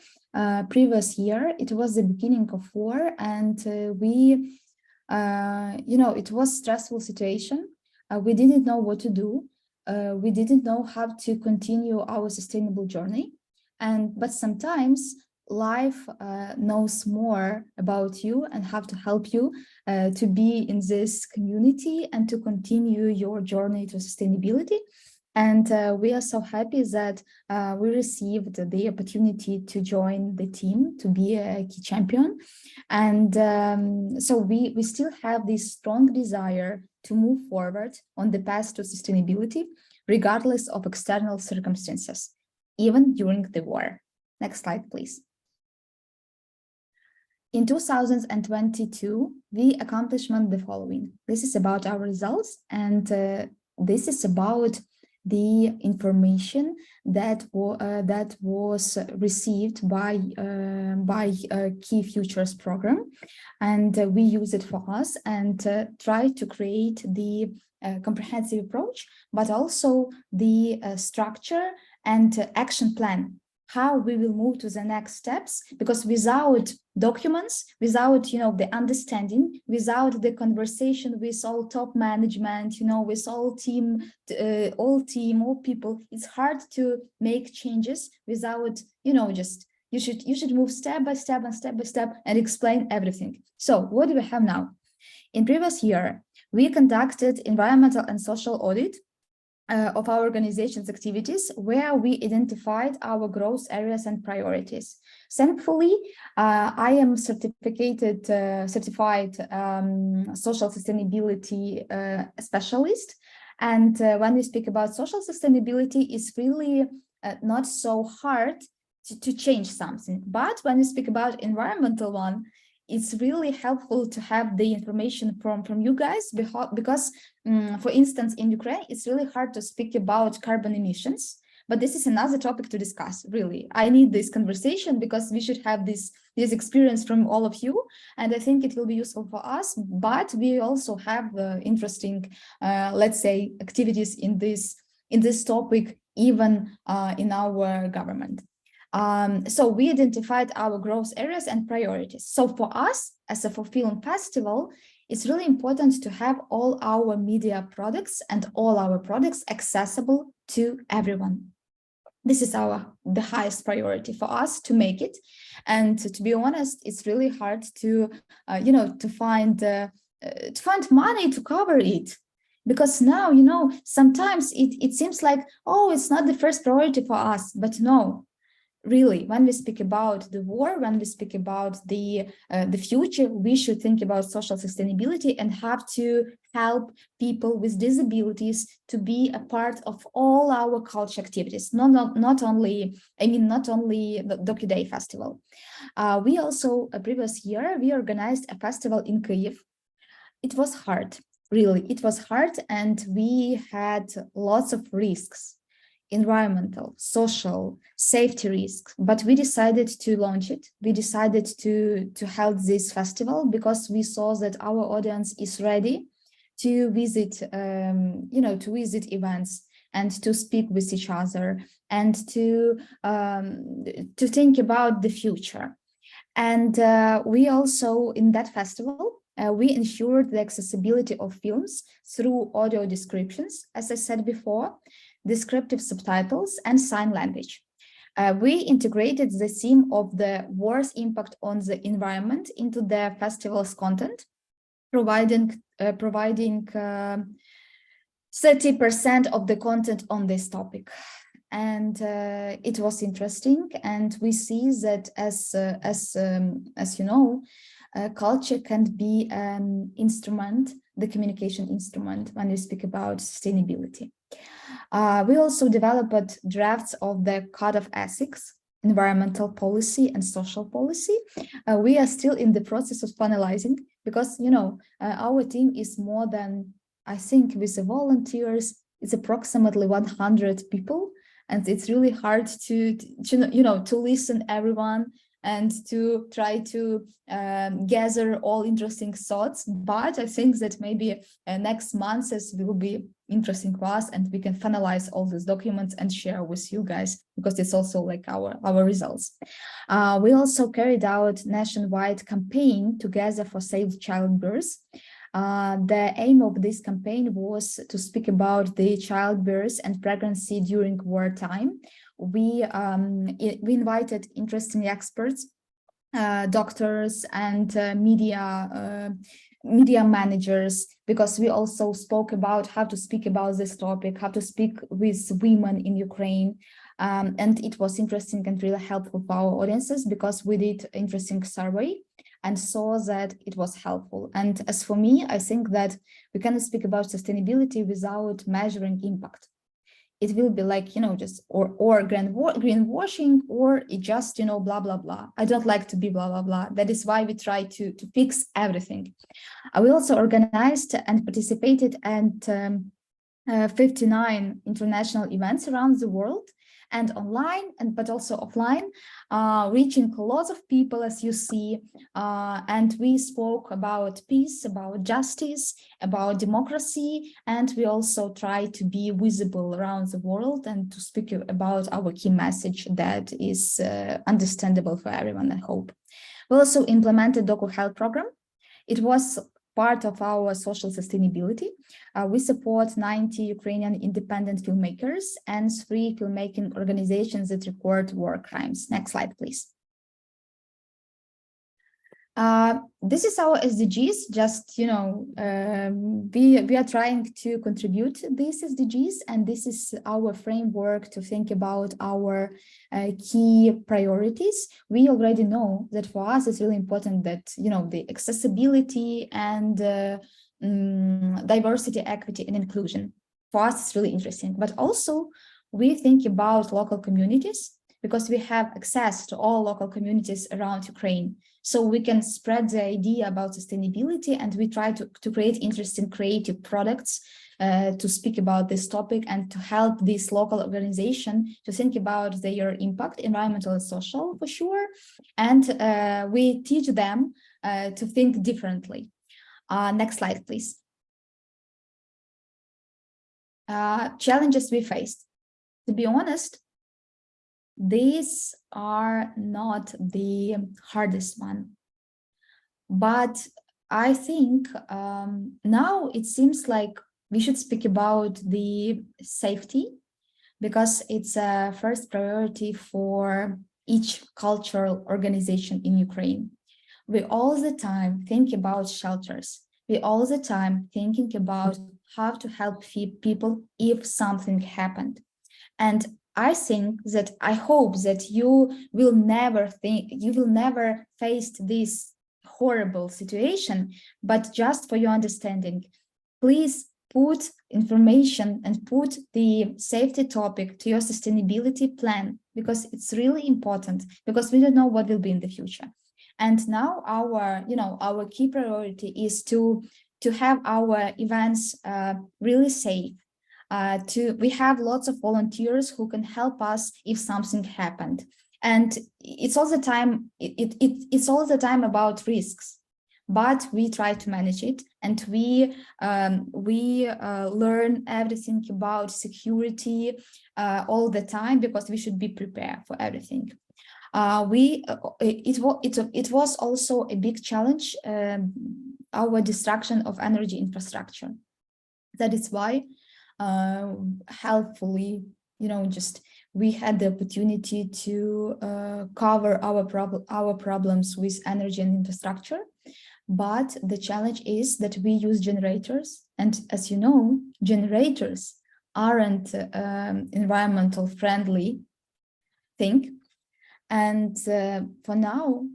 previous year. It was the beginning of war, and it was stressful situation. We didn't know what to do. We didn't know how to continue our sustainable journey. But sometimes life knows more about you and how to help you to be in this community and to continue your journey to sustainability. And we are so happy that we received the opportunity to join the team, to be a key champion. And so we still have this strong desire to move forward on the path to sustainability, regardless of external circumstances, even during the war. Next slide, please. In 2022, we accomplished the following. This is about our results, and this is about the information that was received by Key Futures program, and we use it for us and try to create the comprehensive approach, but also the structure and action plan, how we will move to the next steps, because without documents, without the understanding, without the conversation with all top management, with all people, it's hard to make changes without just you should move step by step and explain everything. So what do we have now? In previous year, we conducted environmental and social audit of our organization's activities, where we identified our growth areas and priorities. Thankfully, I am certified social sustainability specialist. And when we speak about social sustainability, it's really not so hard to change something. But when we speak about environmental one, it's really helpful to have the information from you guys, because for instance, in Ukraine, it's really hard to speak about carbon emissions, but this is another topic to discuss. Really, I need this conversation because we should have this experience from all of you, and I think it will be useful for us. But we also have interesting, let's say, activities in this topic, even in our government. So we identified our growth areas and priorities. So for us, as a film festival, it's really important to have all our media products and all our products accessible to everyone. This is the highest priority for us to make it. And to be honest, it's really hard to find money to cover it. Because now, sometimes it seems like, oh, it's not the first priority for us, but no. Really, when we speak about the war, when we speak about the future, we should think about social sustainability and have to help people with disabilities to be a part of all our culture activities. Not only the DocuDay Festival. We also, previous year, we organized a festival in Kyiv. It was hard, really. It was hard, and we had lots of risks. Environmental, social, safety risks, but we decided to launch it. We decided to hold this festival because we saw that our audience is ready to visit, to visit events and to speak with each other and to think about the future. And we also, in that festival, we ensured the accessibility of films through audio descriptions, as I said before, descriptive subtitles, and sign language. We integrated the theme of the war's impact on the environment into the festival's content, providing 30% of the content on this topic. And it was interesting, and we see that as you know, culture can be an instrument, the communication instrument, when we speak about sustainability. We also developed drafts of the Code of Ethics, environmental policy and social policy. We are still in the process of finalizing because, our team is more than, I think, with the volunteers, it's approximately 100 people. And it's really hard to listen everyone and to try to gather all interesting thoughts. But I think that maybe next month will be interesting for us, and we can finalize all these documents and share with you guys, because it's also like our results. We also carried out nationwide campaign Together for Safe Childbirth. The aim of this campaign was to speak about the childbirth and pregnancy during wartime. We invited interesting experts, doctors, and media managers, because we also spoke about how to speak about this topic, how to speak with women in Ukraine. And it was interesting and really helpful for our audiences, because we did an interesting survey and saw that it was helpful. And as for me, I think that we cannot speak about sustainability without measuring impact. It will be like, just or greenwashing, or it just, blah, blah, blah. I don't like to be blah, blah, blah. That is why we try to fix everything. We also organized and participated and 59 international events around the world, and online, but also offline, reaching lots of people, as you see. And we spoke about peace, about justice, about democracy, and we also try to be visible around the world and to speak about our key message that is understandable for everyone, I hope. We also implemented DocuHealth program. It was part of our social sustainability. We support 90 Ukrainian independent filmmakers and 3 filmmaking organizations that record war crimes. Next slide, please. This is our SDGs. Just, you know, we are trying to contribute these SDGs, and this is our framework to think about our key priorities. We already know that for us it's really important that, you know, the accessibility and diversity, equity, and inclusion. For us, it's really interesting. But also we think about local communities, because we have access to all local communities around Ukraine. So we can spread the idea about sustainability, and we try to create interesting creative products to speak about this topic and to help this local organization to think about their impact, environmental and social, for sure. And we teach them to think differently. Next slide, please. Challenges we faced. To be honest, these are not the hardest one, but I think now it seems like we should speak about the safety, because it's a first priority for each cultural organization in Ukraine. We all the time think about shelters. We all the time thinking about how to help people if something happened. And I think that I hope that you will never face this horrible situation, but just for your understanding, please put information and put the safety topic to your sustainability plan, because it's really important, because we don't know what will be in the future. And now our key priority is to have our events really safe. We have lots of volunteers who can help us if something happened, and it's all the time it's all the time about risks, but we try to manage it, and we learn everything about security all the time, because we should be prepared for everything. It was also a big challenge, our destruction of energy infrastructure. That is why helpfully, we had the opportunity to cover our problems with energy and infrastructure. But the challenge is that we use generators, and as you know, generators aren't environmental friendly thing. And for now,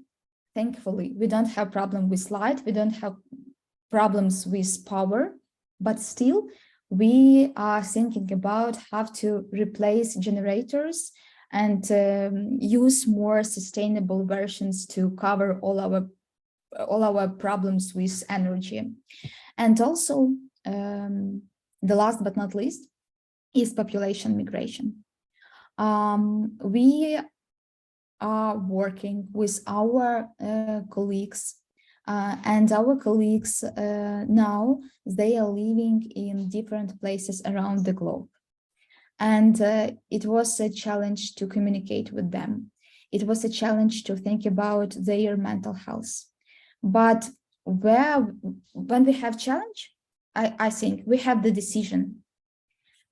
thankfully, we don't have problem with light, we don't have problems with power, but still we are thinking about how to replace generators and use more sustainable versions to cover all our problems with energy. And also, the last but not least is population migration. We are working with our colleagues, and our colleagues now, they are living in different places around the globe. And it was a challenge to communicate with them. It was a challenge to think about their mental health. But when we have challenge, I think we have the decision.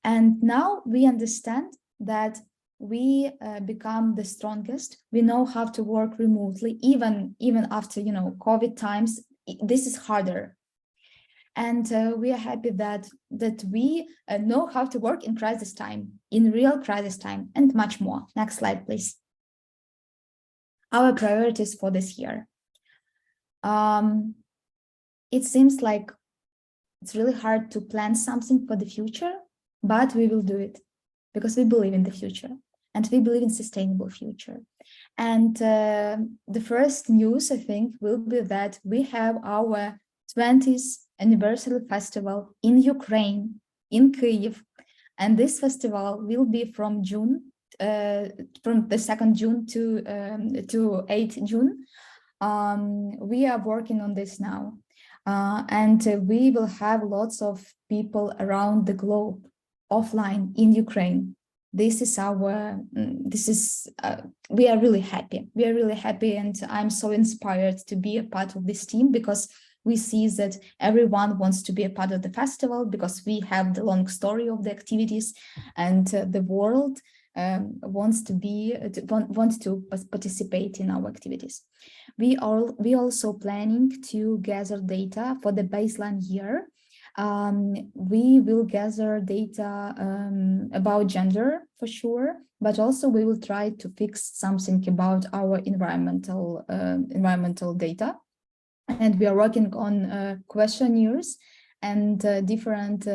And now we understand that we become the strongest. We know how to work remotely, even after COVID times. This is harder, and we are happy that we know how to work in crisis time, in real crisis time, and much more. Next slide, please. Our priorities for this year. It seems like it's really hard to plan something for the future, but we will do it because we believe in the future. And we believe in sustainable future. And the first news, I think, will be that we have our 20th anniversary festival in Ukraine in Kyiv. And this festival will be from June, from the 2nd June to 8th June. We are working on this now. And we will have lots of people around the globe offline in Ukraine. This is our, we are really happy. We are really happy, and I'm so inspired to be a part of this team, because we see that everyone wants to be a part of the festival, because we have the long story of the activities, and the world wants to participate in our activities. We also planning to gather data for the baseline year. We will gather data about gender for sure, but also we will try to fix something about our environmental data. And we are working on questionnaires and different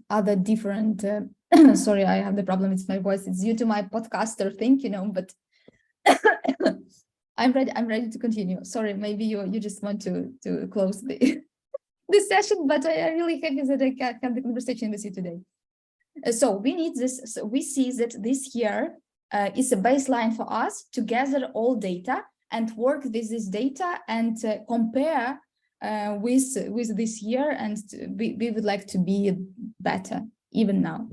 other different. Sorry, I have the problem with my voice. It's due to my podcaster thing, you know. But I'm ready to continue. Sorry, maybe you just want to close this session, but I am really happy that I can have the conversation with you today. So we need this. So we see that this year is a baseline for us to gather all data and work with this data and compare with this year, and we would like to be better even now.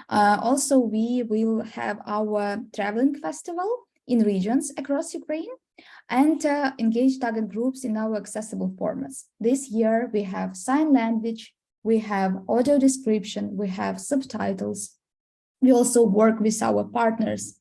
Also, we will have our traveling festival in regions across Ukraine and engage target groups in our accessible formats. This year we have sign language, we have audio description, we have subtitles. We also work with our partners.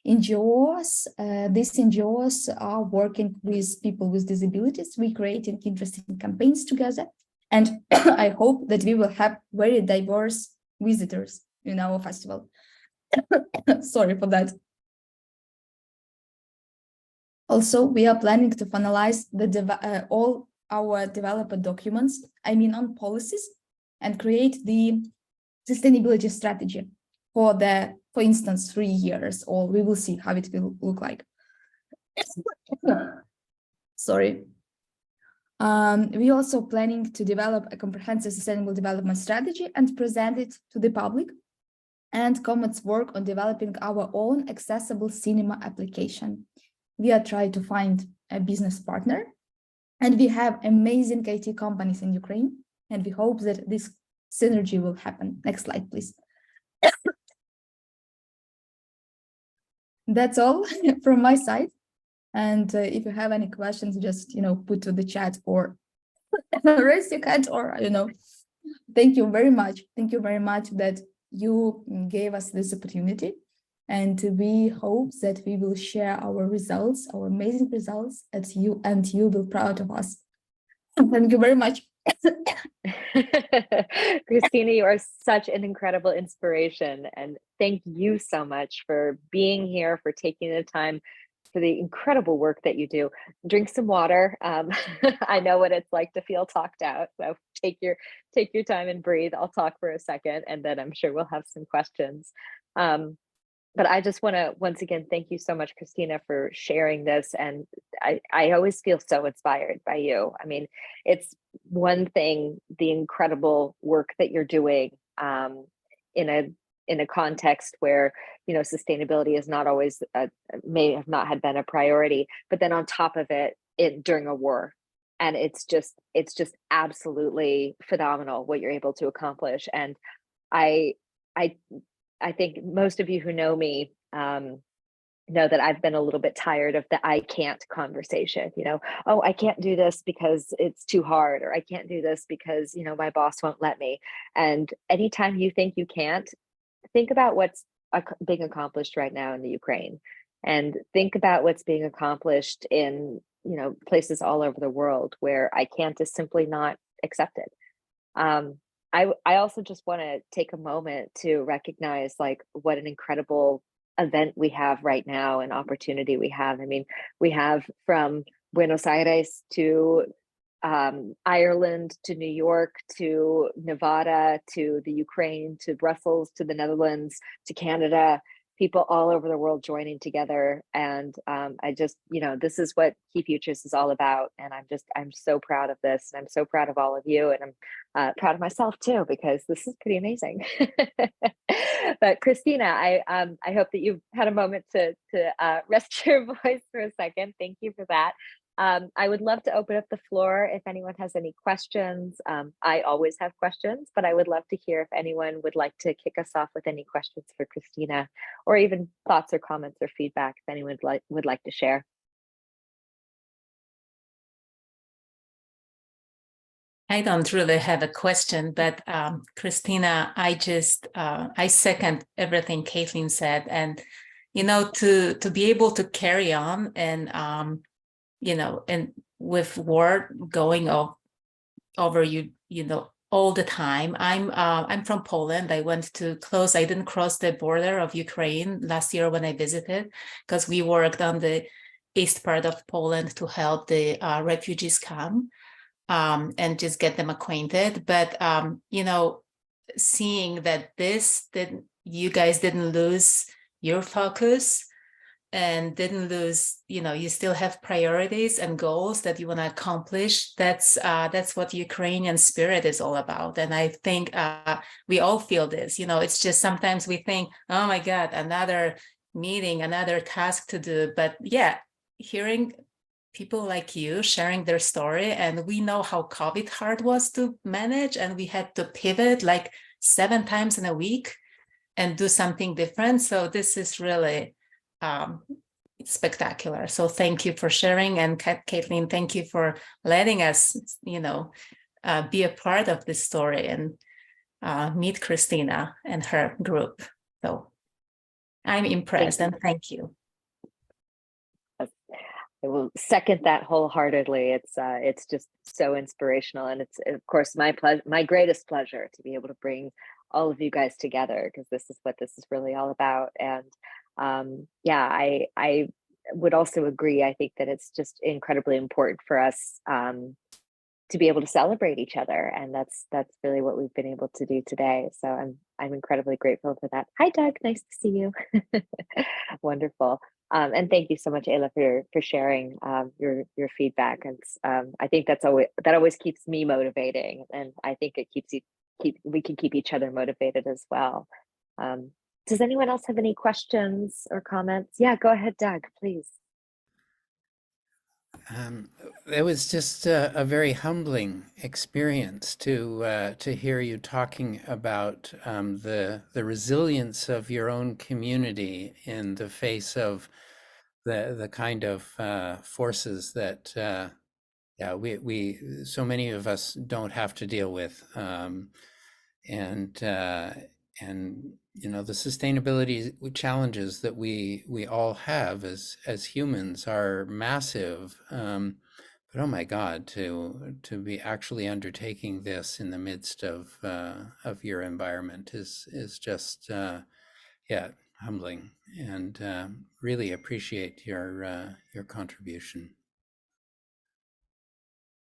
NGOs, these NGOs are working with people with disabilities. We're creating interesting campaigns together. And I hope that we will have very diverse visitors in our festival. Sorry for that. Also, we are planning to finalize all our developer documents, on policies, and create the sustainability strategy for instance, 3 years, or we will see how it will look like. Sorry. We also planning to develop a comprehensive sustainable development strategy and present it to the public. And Comet's work on developing our own accessible cinema application. We are trying to find a business partner, and we have amazing IT companies in Ukraine, and we hope that this synergy will happen. Next slide, please. That's all from my side. And if you have any questions, just put to the chat or raise your hand, or Thank you very much. Thank you very much that you gave us this opportunity. And we hope that we will share our results, our amazing results, and you will be proud of us. Thank you very much. Christina, you are such an incredible inspiration. And thank you so much for being here, for taking the time, for the incredible work that you do. Drink some water. I know what it's like to feel talked out. So take your time and breathe. I'll talk for a second, and then I'm sure we'll have some questions. But I just want to once again thank you so much, Christina, for sharing this. And I always feel so inspired by you. It's one thing, the incredible work that you're doing in a context where sustainability is not always may have not had been a priority, but then on top of it during a war. And it's just absolutely phenomenal what you're able to accomplish. And I think most of you who know me know that I've been a little bit tired of the I can't conversation. Oh, I can't do this because it's too hard, or I can't do this because my boss won't let me. And anytime you think you can't, think about what's being accomplished right now in the Ukraine, and think about what's being accomplished in places all over the world where I can't is simply not accepted. I also just want to take a moment to recognize what an incredible event we have right now and opportunity we have. We have from Buenos Aires to Ireland to New York to Nevada to the Ukraine to Brussels to the Netherlands to Canada people all over the world joining together. And I just, this is what Key Futures is all about. And I'm so proud of this. And I'm so proud of all of you. And I'm proud of myself too, because this is pretty amazing. But Christina, I hope that you've had a moment to rest your voice for a second. Thank you for that. I would love to open up the floor if anyone has any questions. I always have questions, but I would love to hear if anyone would like to kick us off with any questions for Christina, or even thoughts or comments or feedback if anyone would like to share. I don't really have a question, but Christina, I second everything Caitlin said, and to be able to carry on and and with war going over all the time. I'm from Poland. I didn't cross the border of Ukraine last year when I visited, because we worked on the east part of Poland to help the refugees come. And just get them acquainted. But, seeing that you guys didn't lose your focus and didn't lose, you still have priorities and goals that you want to accomplish. That's what Ukrainian spirit is all about. And I think we all feel this, it's just sometimes we think, oh my God, another meeting, another task to do. But yeah, hearing people like you sharing their story, and we know how COVID hard was to manage, and we had to pivot like 7 times in a week and do something different. So this is really spectacular. So thank you for sharing, and Caitlin, thank you for letting us, be a part of this story and meet Christina and her group. So I'm impressed, and thank you. I will second that wholeheartedly. It's just so inspirational, and it's of course my greatest pleasure to be able to bring all of you guys together, because this is what this is really all about. And yeah, I would also agree. I think that it's just incredibly important for us to be able to celebrate each other, and that's really what we've been able to do today. So I'm incredibly grateful for that. Hi, Doug. Nice to see you. Wonderful. And thank you so much, Ayla, for sharing your feedback. And I think that always keeps me motivating, and I think it we can keep each other motivated as well. Does anyone else have any questions or comments? Yeah, go ahead, Doug, please. It was just a very humbling experience to hear you talking about the resilience of your own community in the face of the kind of forces that yeah, we so many of us don't have to deal with, and the sustainability challenges that we all have as humans are massive. But oh my God, to be actually undertaking this in the midst of your environment is just yeah, humbling, and really appreciate your contribution.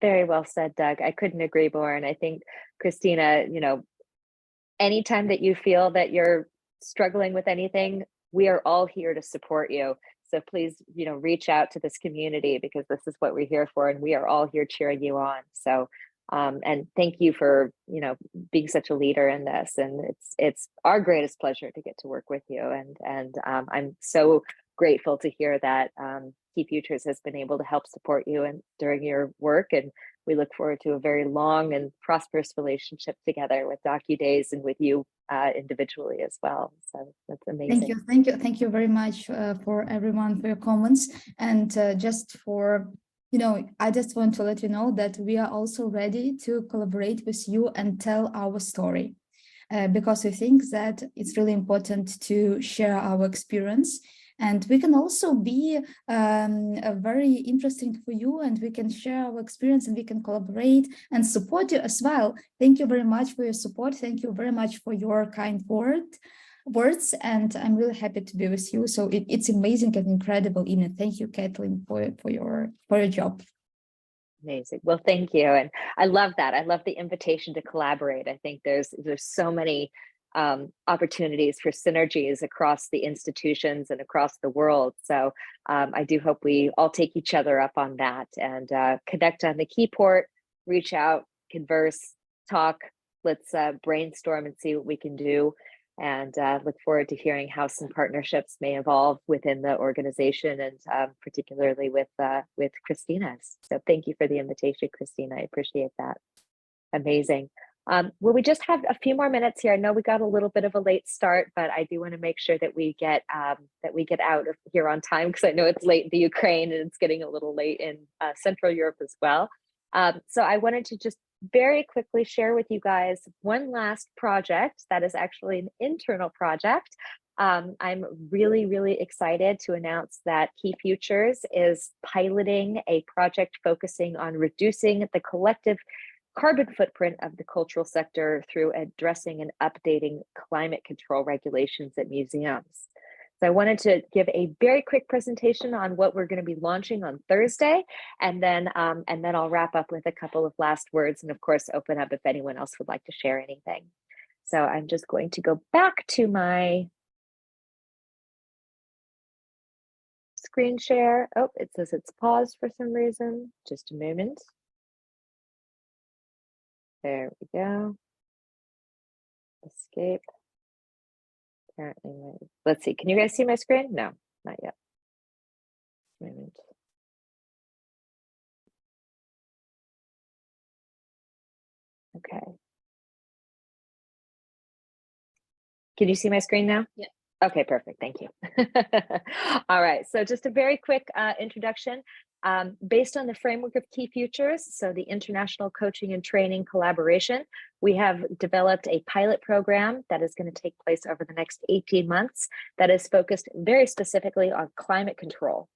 Very well said, Doug. I couldn't agree more. And I think, Christina, anytime that you feel that you're struggling with anything, we are all here to support you. So please, reach out to this community, because this is what we're here for, and we are all here cheering you on. So, and thank you for, being such a leader in this. And it's our greatest pleasure to get to work with you. And I'm so grateful to hear that Key Futures has been able to help support you and during your work. And we look forward to a very long and prosperous relationship together with DocuDays and with you individually as well. So that's amazing. Thank you very much for everyone for your comments. And just for, I just want to let you know that we are also ready to collaborate with you and tell our story, because we think that it's really important to share our experience. And we can also be very interesting for you, and we can share our experience, and we can collaborate and support you as well. Thank you very much for your support. Thank you very much for your kind words, and I'm really happy to be with you. So it's amazing and incredible, Ina. Thank you, Caitlin, for your job. Amazing. Well, thank you. And I love that. I love the invitation to collaborate. I think there's so many opportunities for synergies across the institutions and across the world. So I do hope we all take each other up on that and connect on the Keyport, reach out, converse, talk. Let's brainstorm and see what we can do. And look forward to hearing how some partnerships may evolve within the organization, and particularly with Christina's. So thank you for the invitation, Christina. I appreciate that. Amazing. Well, we just have a few more minutes here. I know we got a little bit of a late start, but I do want to make sure that we get out of here on time, because I know it's late in the Ukraine and it's getting a little late in Central Europe as well. So I wanted to just very quickly share with you guys one last project that is actually an internal project. I'm really, really excited to announce that Key Futures is piloting a project focusing on reducing the collective carbon footprint of the cultural sector through addressing and updating climate control regulations at museums. So I wanted to give a very quick presentation on what we're going to be launching on Thursday, and then I'll wrap up with a couple of last words, and of course open up if anyone else would like to share anything. So I'm just going to go back to my screen share. Oh, it says it's paused for some reason. Just a moment. There we go. Escape. Apparently, let's see. Can you guys see my screen? No, not yet. Moment. Okay. Can you see my screen now? Yeah. Okay, perfect. Thank you. All right. So just a very quick introduction. Based on the framework of Key Futures, so the international coaching and training collaboration, we have developed a pilot program that is going to take place over the next 18 months that is focused very specifically on climate control.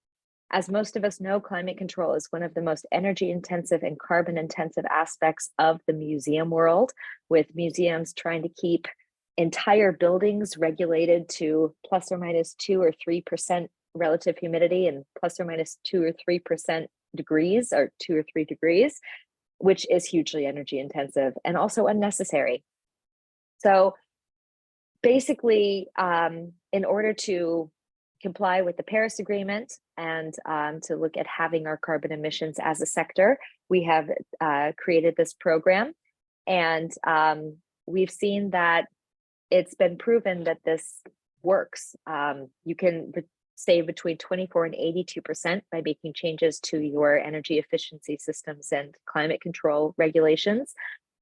As most of us know, climate control is one of the most energy intensive and carbon intensive aspects of the museum world, with museums trying to keep entire buildings regulated to plus or minus 2 or 3% relative humidity and plus or minus 2 or 3% degrees, or 2 or 3 degrees, which is hugely energy intensive and also unnecessary. So basically, in order to comply with the Paris Agreement and to look at having our carbon emissions as a sector, we have created this program, and we've seen that it's been proven that this works. You can save between 24 and 82% by making changes to your energy efficiency systems and climate control regulations.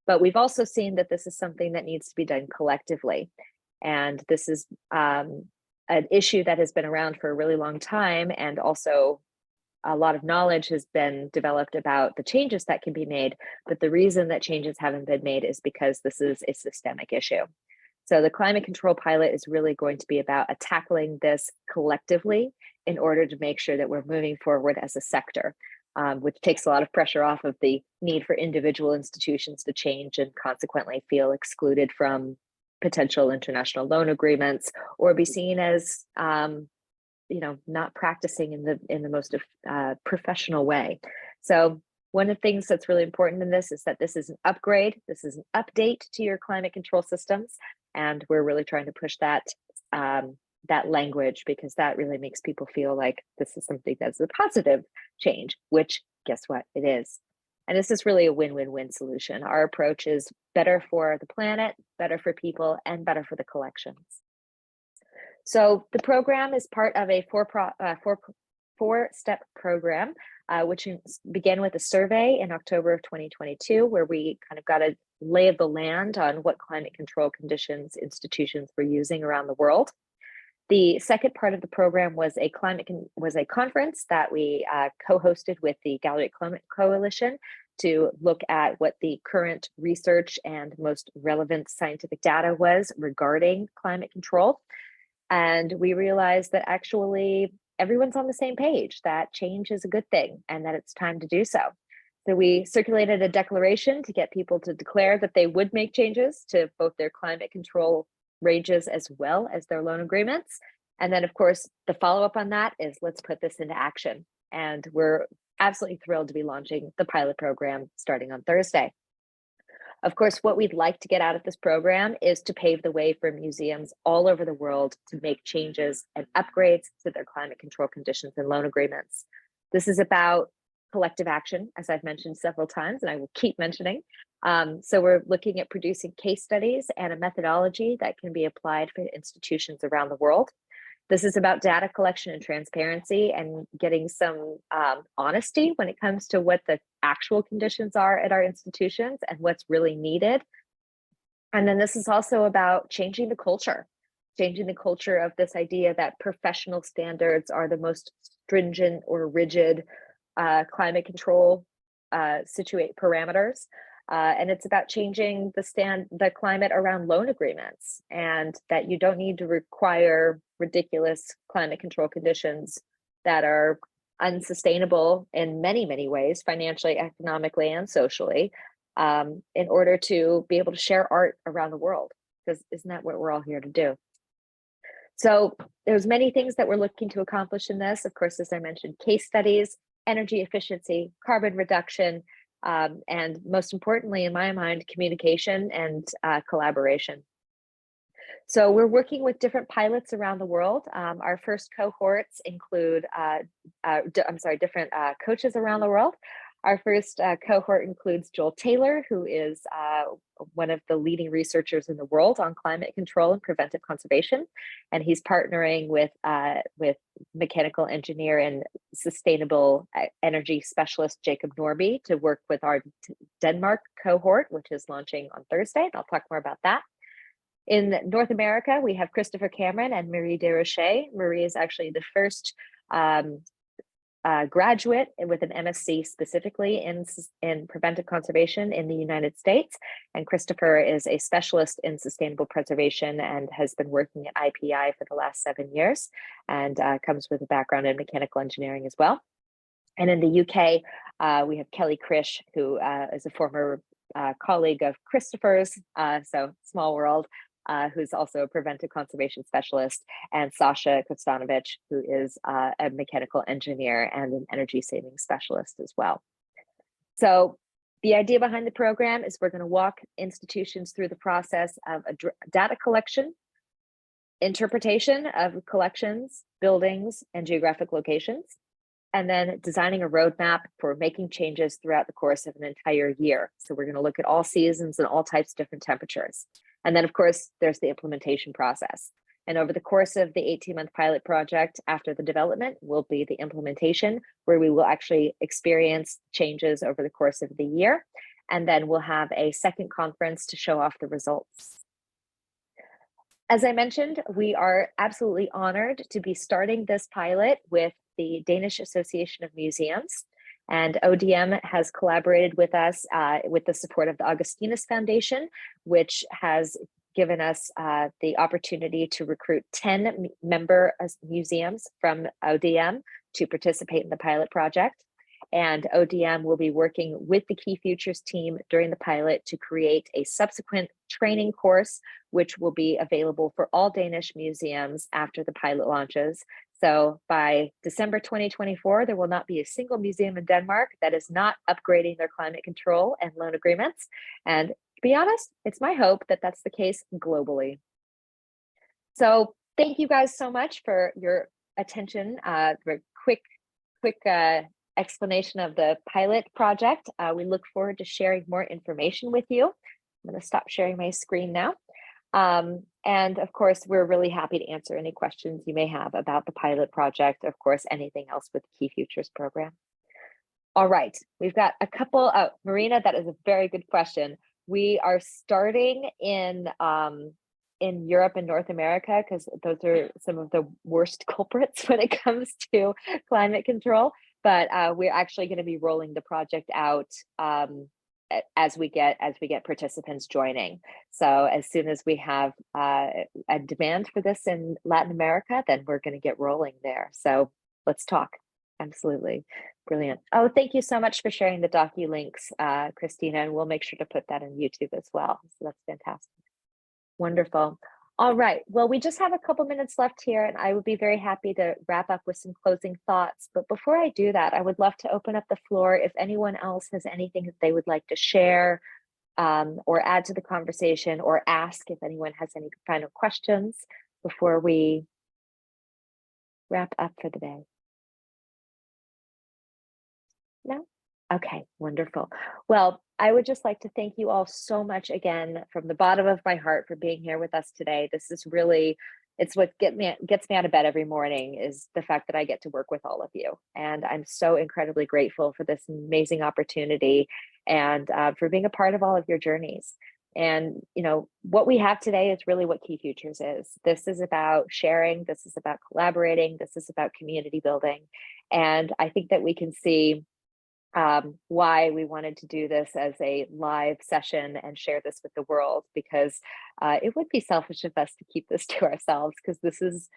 But we've also seen that this is something that needs to be done collectively. And this is an issue that has been around for a really long time, and also a lot of knowledge has been developed about the changes that can be made. But the reason that changes haven't been made is because this is a systemic issue. So the climate control pilot is really going to be about tackling this collectively in order to make sure that we're moving forward as a sector, which takes a lot of pressure off of the need for individual institutions to change and consequently feel excluded from potential international loan agreements, or be seen as not practicing in the most professional way. So one of the things that's really important in this is that this is an upgrade, this is an update to your climate control systems, and we're really trying to push that language, because that really makes people feel like this is something that's a positive change, which guess what, it is. And this is really a win-win-win solution. Our approach is better for the planet, better for people, and better for the collections. So the program is part of a four-step program, which began with a survey in October of 2022, where we kind of got a lay of the land on what climate control conditions institutions were using around the world. The second part of the program was a conference that we co-hosted with the Gallery Climate Coalition to look at what the current research and most relevant scientific data was regarding climate control. And we realized that actually everyone's on the same page, that change is a good thing and that it's time to do so. So we circulated a declaration to get people to declare that they would make changes to both their climate control ranges as well as their loan agreements. And then, of course, the follow-up on that is let's put this into action. And we're absolutely thrilled to be launching the pilot program starting on Thursday. Of course, what we'd like to get out of this program is to pave the way for museums all over the world to make changes and upgrades to their climate control conditions and loan agreements. This is about collective action, as I've mentioned several times, and I will keep mentioning. So we're looking at producing case studies and a methodology that can be applied for institutions around the world. This is about data collection and transparency and getting some honesty when it comes to what the actual conditions are at our institutions and what's really needed. And then this is also about changing the culture of this idea that professional standards are the most stringent or rigid climate control parameters. And it's about changing the climate around loan agreements, and that you don't need to require ridiculous climate control conditions that are unsustainable in many, many ways, financially, economically, and socially, in order to be able to share art around the world, because isn't that what we're all here to do? So there's many things that we're looking to accomplish in this. Of course, as I mentioned, case studies, energy efficiency, carbon reduction, and most importantly, in my mind, communication and collaboration. So we're working with different pilots around the world. Our first cohorts include, different coaches around the world. Our first cohort includes Joel Taylor, who is one of the leading researchers in the world on climate control and preventive conservation. And he's partnering with mechanical engineer and sustainable energy specialist Jacob Norby to work with our Denmark cohort, which is launching on Thursday. And I'll talk more about that. In North America, we have Christopher Cameron and Marie Desrochers. Marie is actually the first graduate with an MSc specifically in preventive conservation in the United States. And Christopher is a specialist in sustainable preservation and has been working at IPI for the last 7 years, and comes with a background in mechanical engineering as well. And in the UK, we have Kelly Krish, who is a former colleague of Christopher's, so small world, who's also a preventive conservation specialist, and Sasha Kostanovich, who is a mechanical engineer and an energy saving specialist as well. So the idea behind the program is we're going to walk institutions through the process of data collection, interpretation of collections, buildings, and geographic locations, and then designing a roadmap for making changes throughout the course of an entire year. So we're going to look at all seasons and all types of different temperatures. And then, of course, there's the implementation process. And over the course of the 18-month pilot project, after the development, will be the implementation, where we will actually experience changes over the course of the year. And then we'll have a second conference to show off the results. As I mentioned, we are absolutely honored to be starting this pilot with the Danish Association of Museums. And ODM has collaborated with us with the support of the Augustinus Foundation, which has given us the opportunity to recruit 10 member museums from ODM to participate in the pilot project. And ODM will be working with the Key Futures team during the pilot to create a subsequent training course, which will be available for all Danish museums after the pilot launches. So by December 2024, there will not be a single museum in Denmark that is not upgrading their climate control and loan agreements. And to be honest, it's my hope that that's the case globally. So thank you guys so much for your attention. For quick explanation of the pilot project. We look forward to sharing more information with you. I'm going to stop sharing my screen now. And of course, we're really happy to answer any questions you may have about the pilot project, of course, anything else with the Key Futures program. All right, we've got a couple, Marina, that is a very good question. We are starting in Europe and North America, because those are some of the worst culprits when it comes to climate control. But we're actually going to be rolling the project out as we get participants joining. So as soon as we have a demand for this in Latin America, then we're going to get rolling there. So let's talk. Absolutely. Brilliant. Oh, thank you so much for sharing the docu links, Christina, and we'll make sure to put that on YouTube as well. So that's fantastic. Wonderful. All right. Well, we just have a couple minutes left here, and I would be very happy to wrap up with some closing thoughts. But before I do that, I would love to open up the floor if anyone else has anything that they would like to share or add to the conversation or ask if anyone has any final questions before we wrap up for the day? No? Okay, wonderful. Well, I would just like to thank you all so much again from the bottom of my heart for being here with us today. This is really, it's what gets me out of bed every morning, is the fact that I get to work with all of you. And I'm so incredibly grateful for this amazing opportunity and for being a part of all of your journeys. And, you know, what we have today is really what Key Futures is. This is about sharing. This is about collaborating. This is about community building. And I think that we can see why we wanted to do this as a live session and share this with the world, because it would be selfish of us to keep this to ourselves, because this is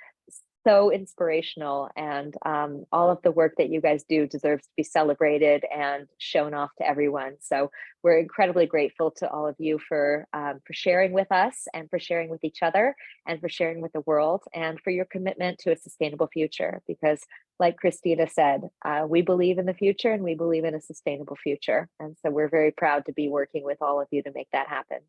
so inspirational, and all of the work that you guys do deserves to be celebrated and shown off to everyone. So we're incredibly grateful to all of you for sharing with us, and for sharing with each other, and for sharing with the world, and for your commitment to a sustainable future. Because like Christina said, we believe in the future, and we believe in a sustainable future. And so we're very proud to be working with all of you to make that happen.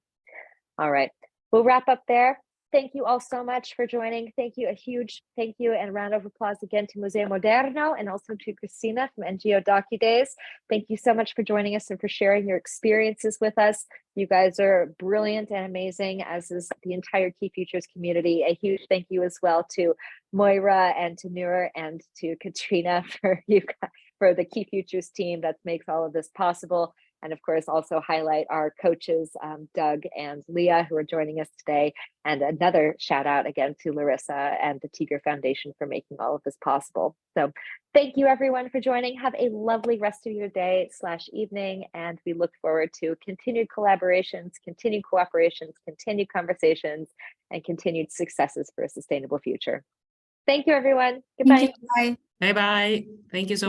All right, we'll wrap up there. Thank you all so much for joining. Thank you, a huge thank you and round of applause again to Museo Moderno, and also to Christina from NGO DocuDays. Thank you so much for joining us and for sharing your experiences with us. You guys are brilliant and amazing, as is the entire Key Futures community. A huge thank you as well to Moira and to Noor and to Katrina for the Key Futures team that makes all of this possible. And of course, also highlight our coaches, Doug and Leah, who are joining us today. And another shout out again to Larissa and the Tiger Foundation for making all of this possible. So thank you everyone for joining. Have a lovely rest of your day / evening. And we look forward to continued collaborations, continued cooperations, continued conversations, and continued successes for a sustainable future. Thank you, everyone. Goodbye. Thank you. Bye. Bye-bye. Thank you so much.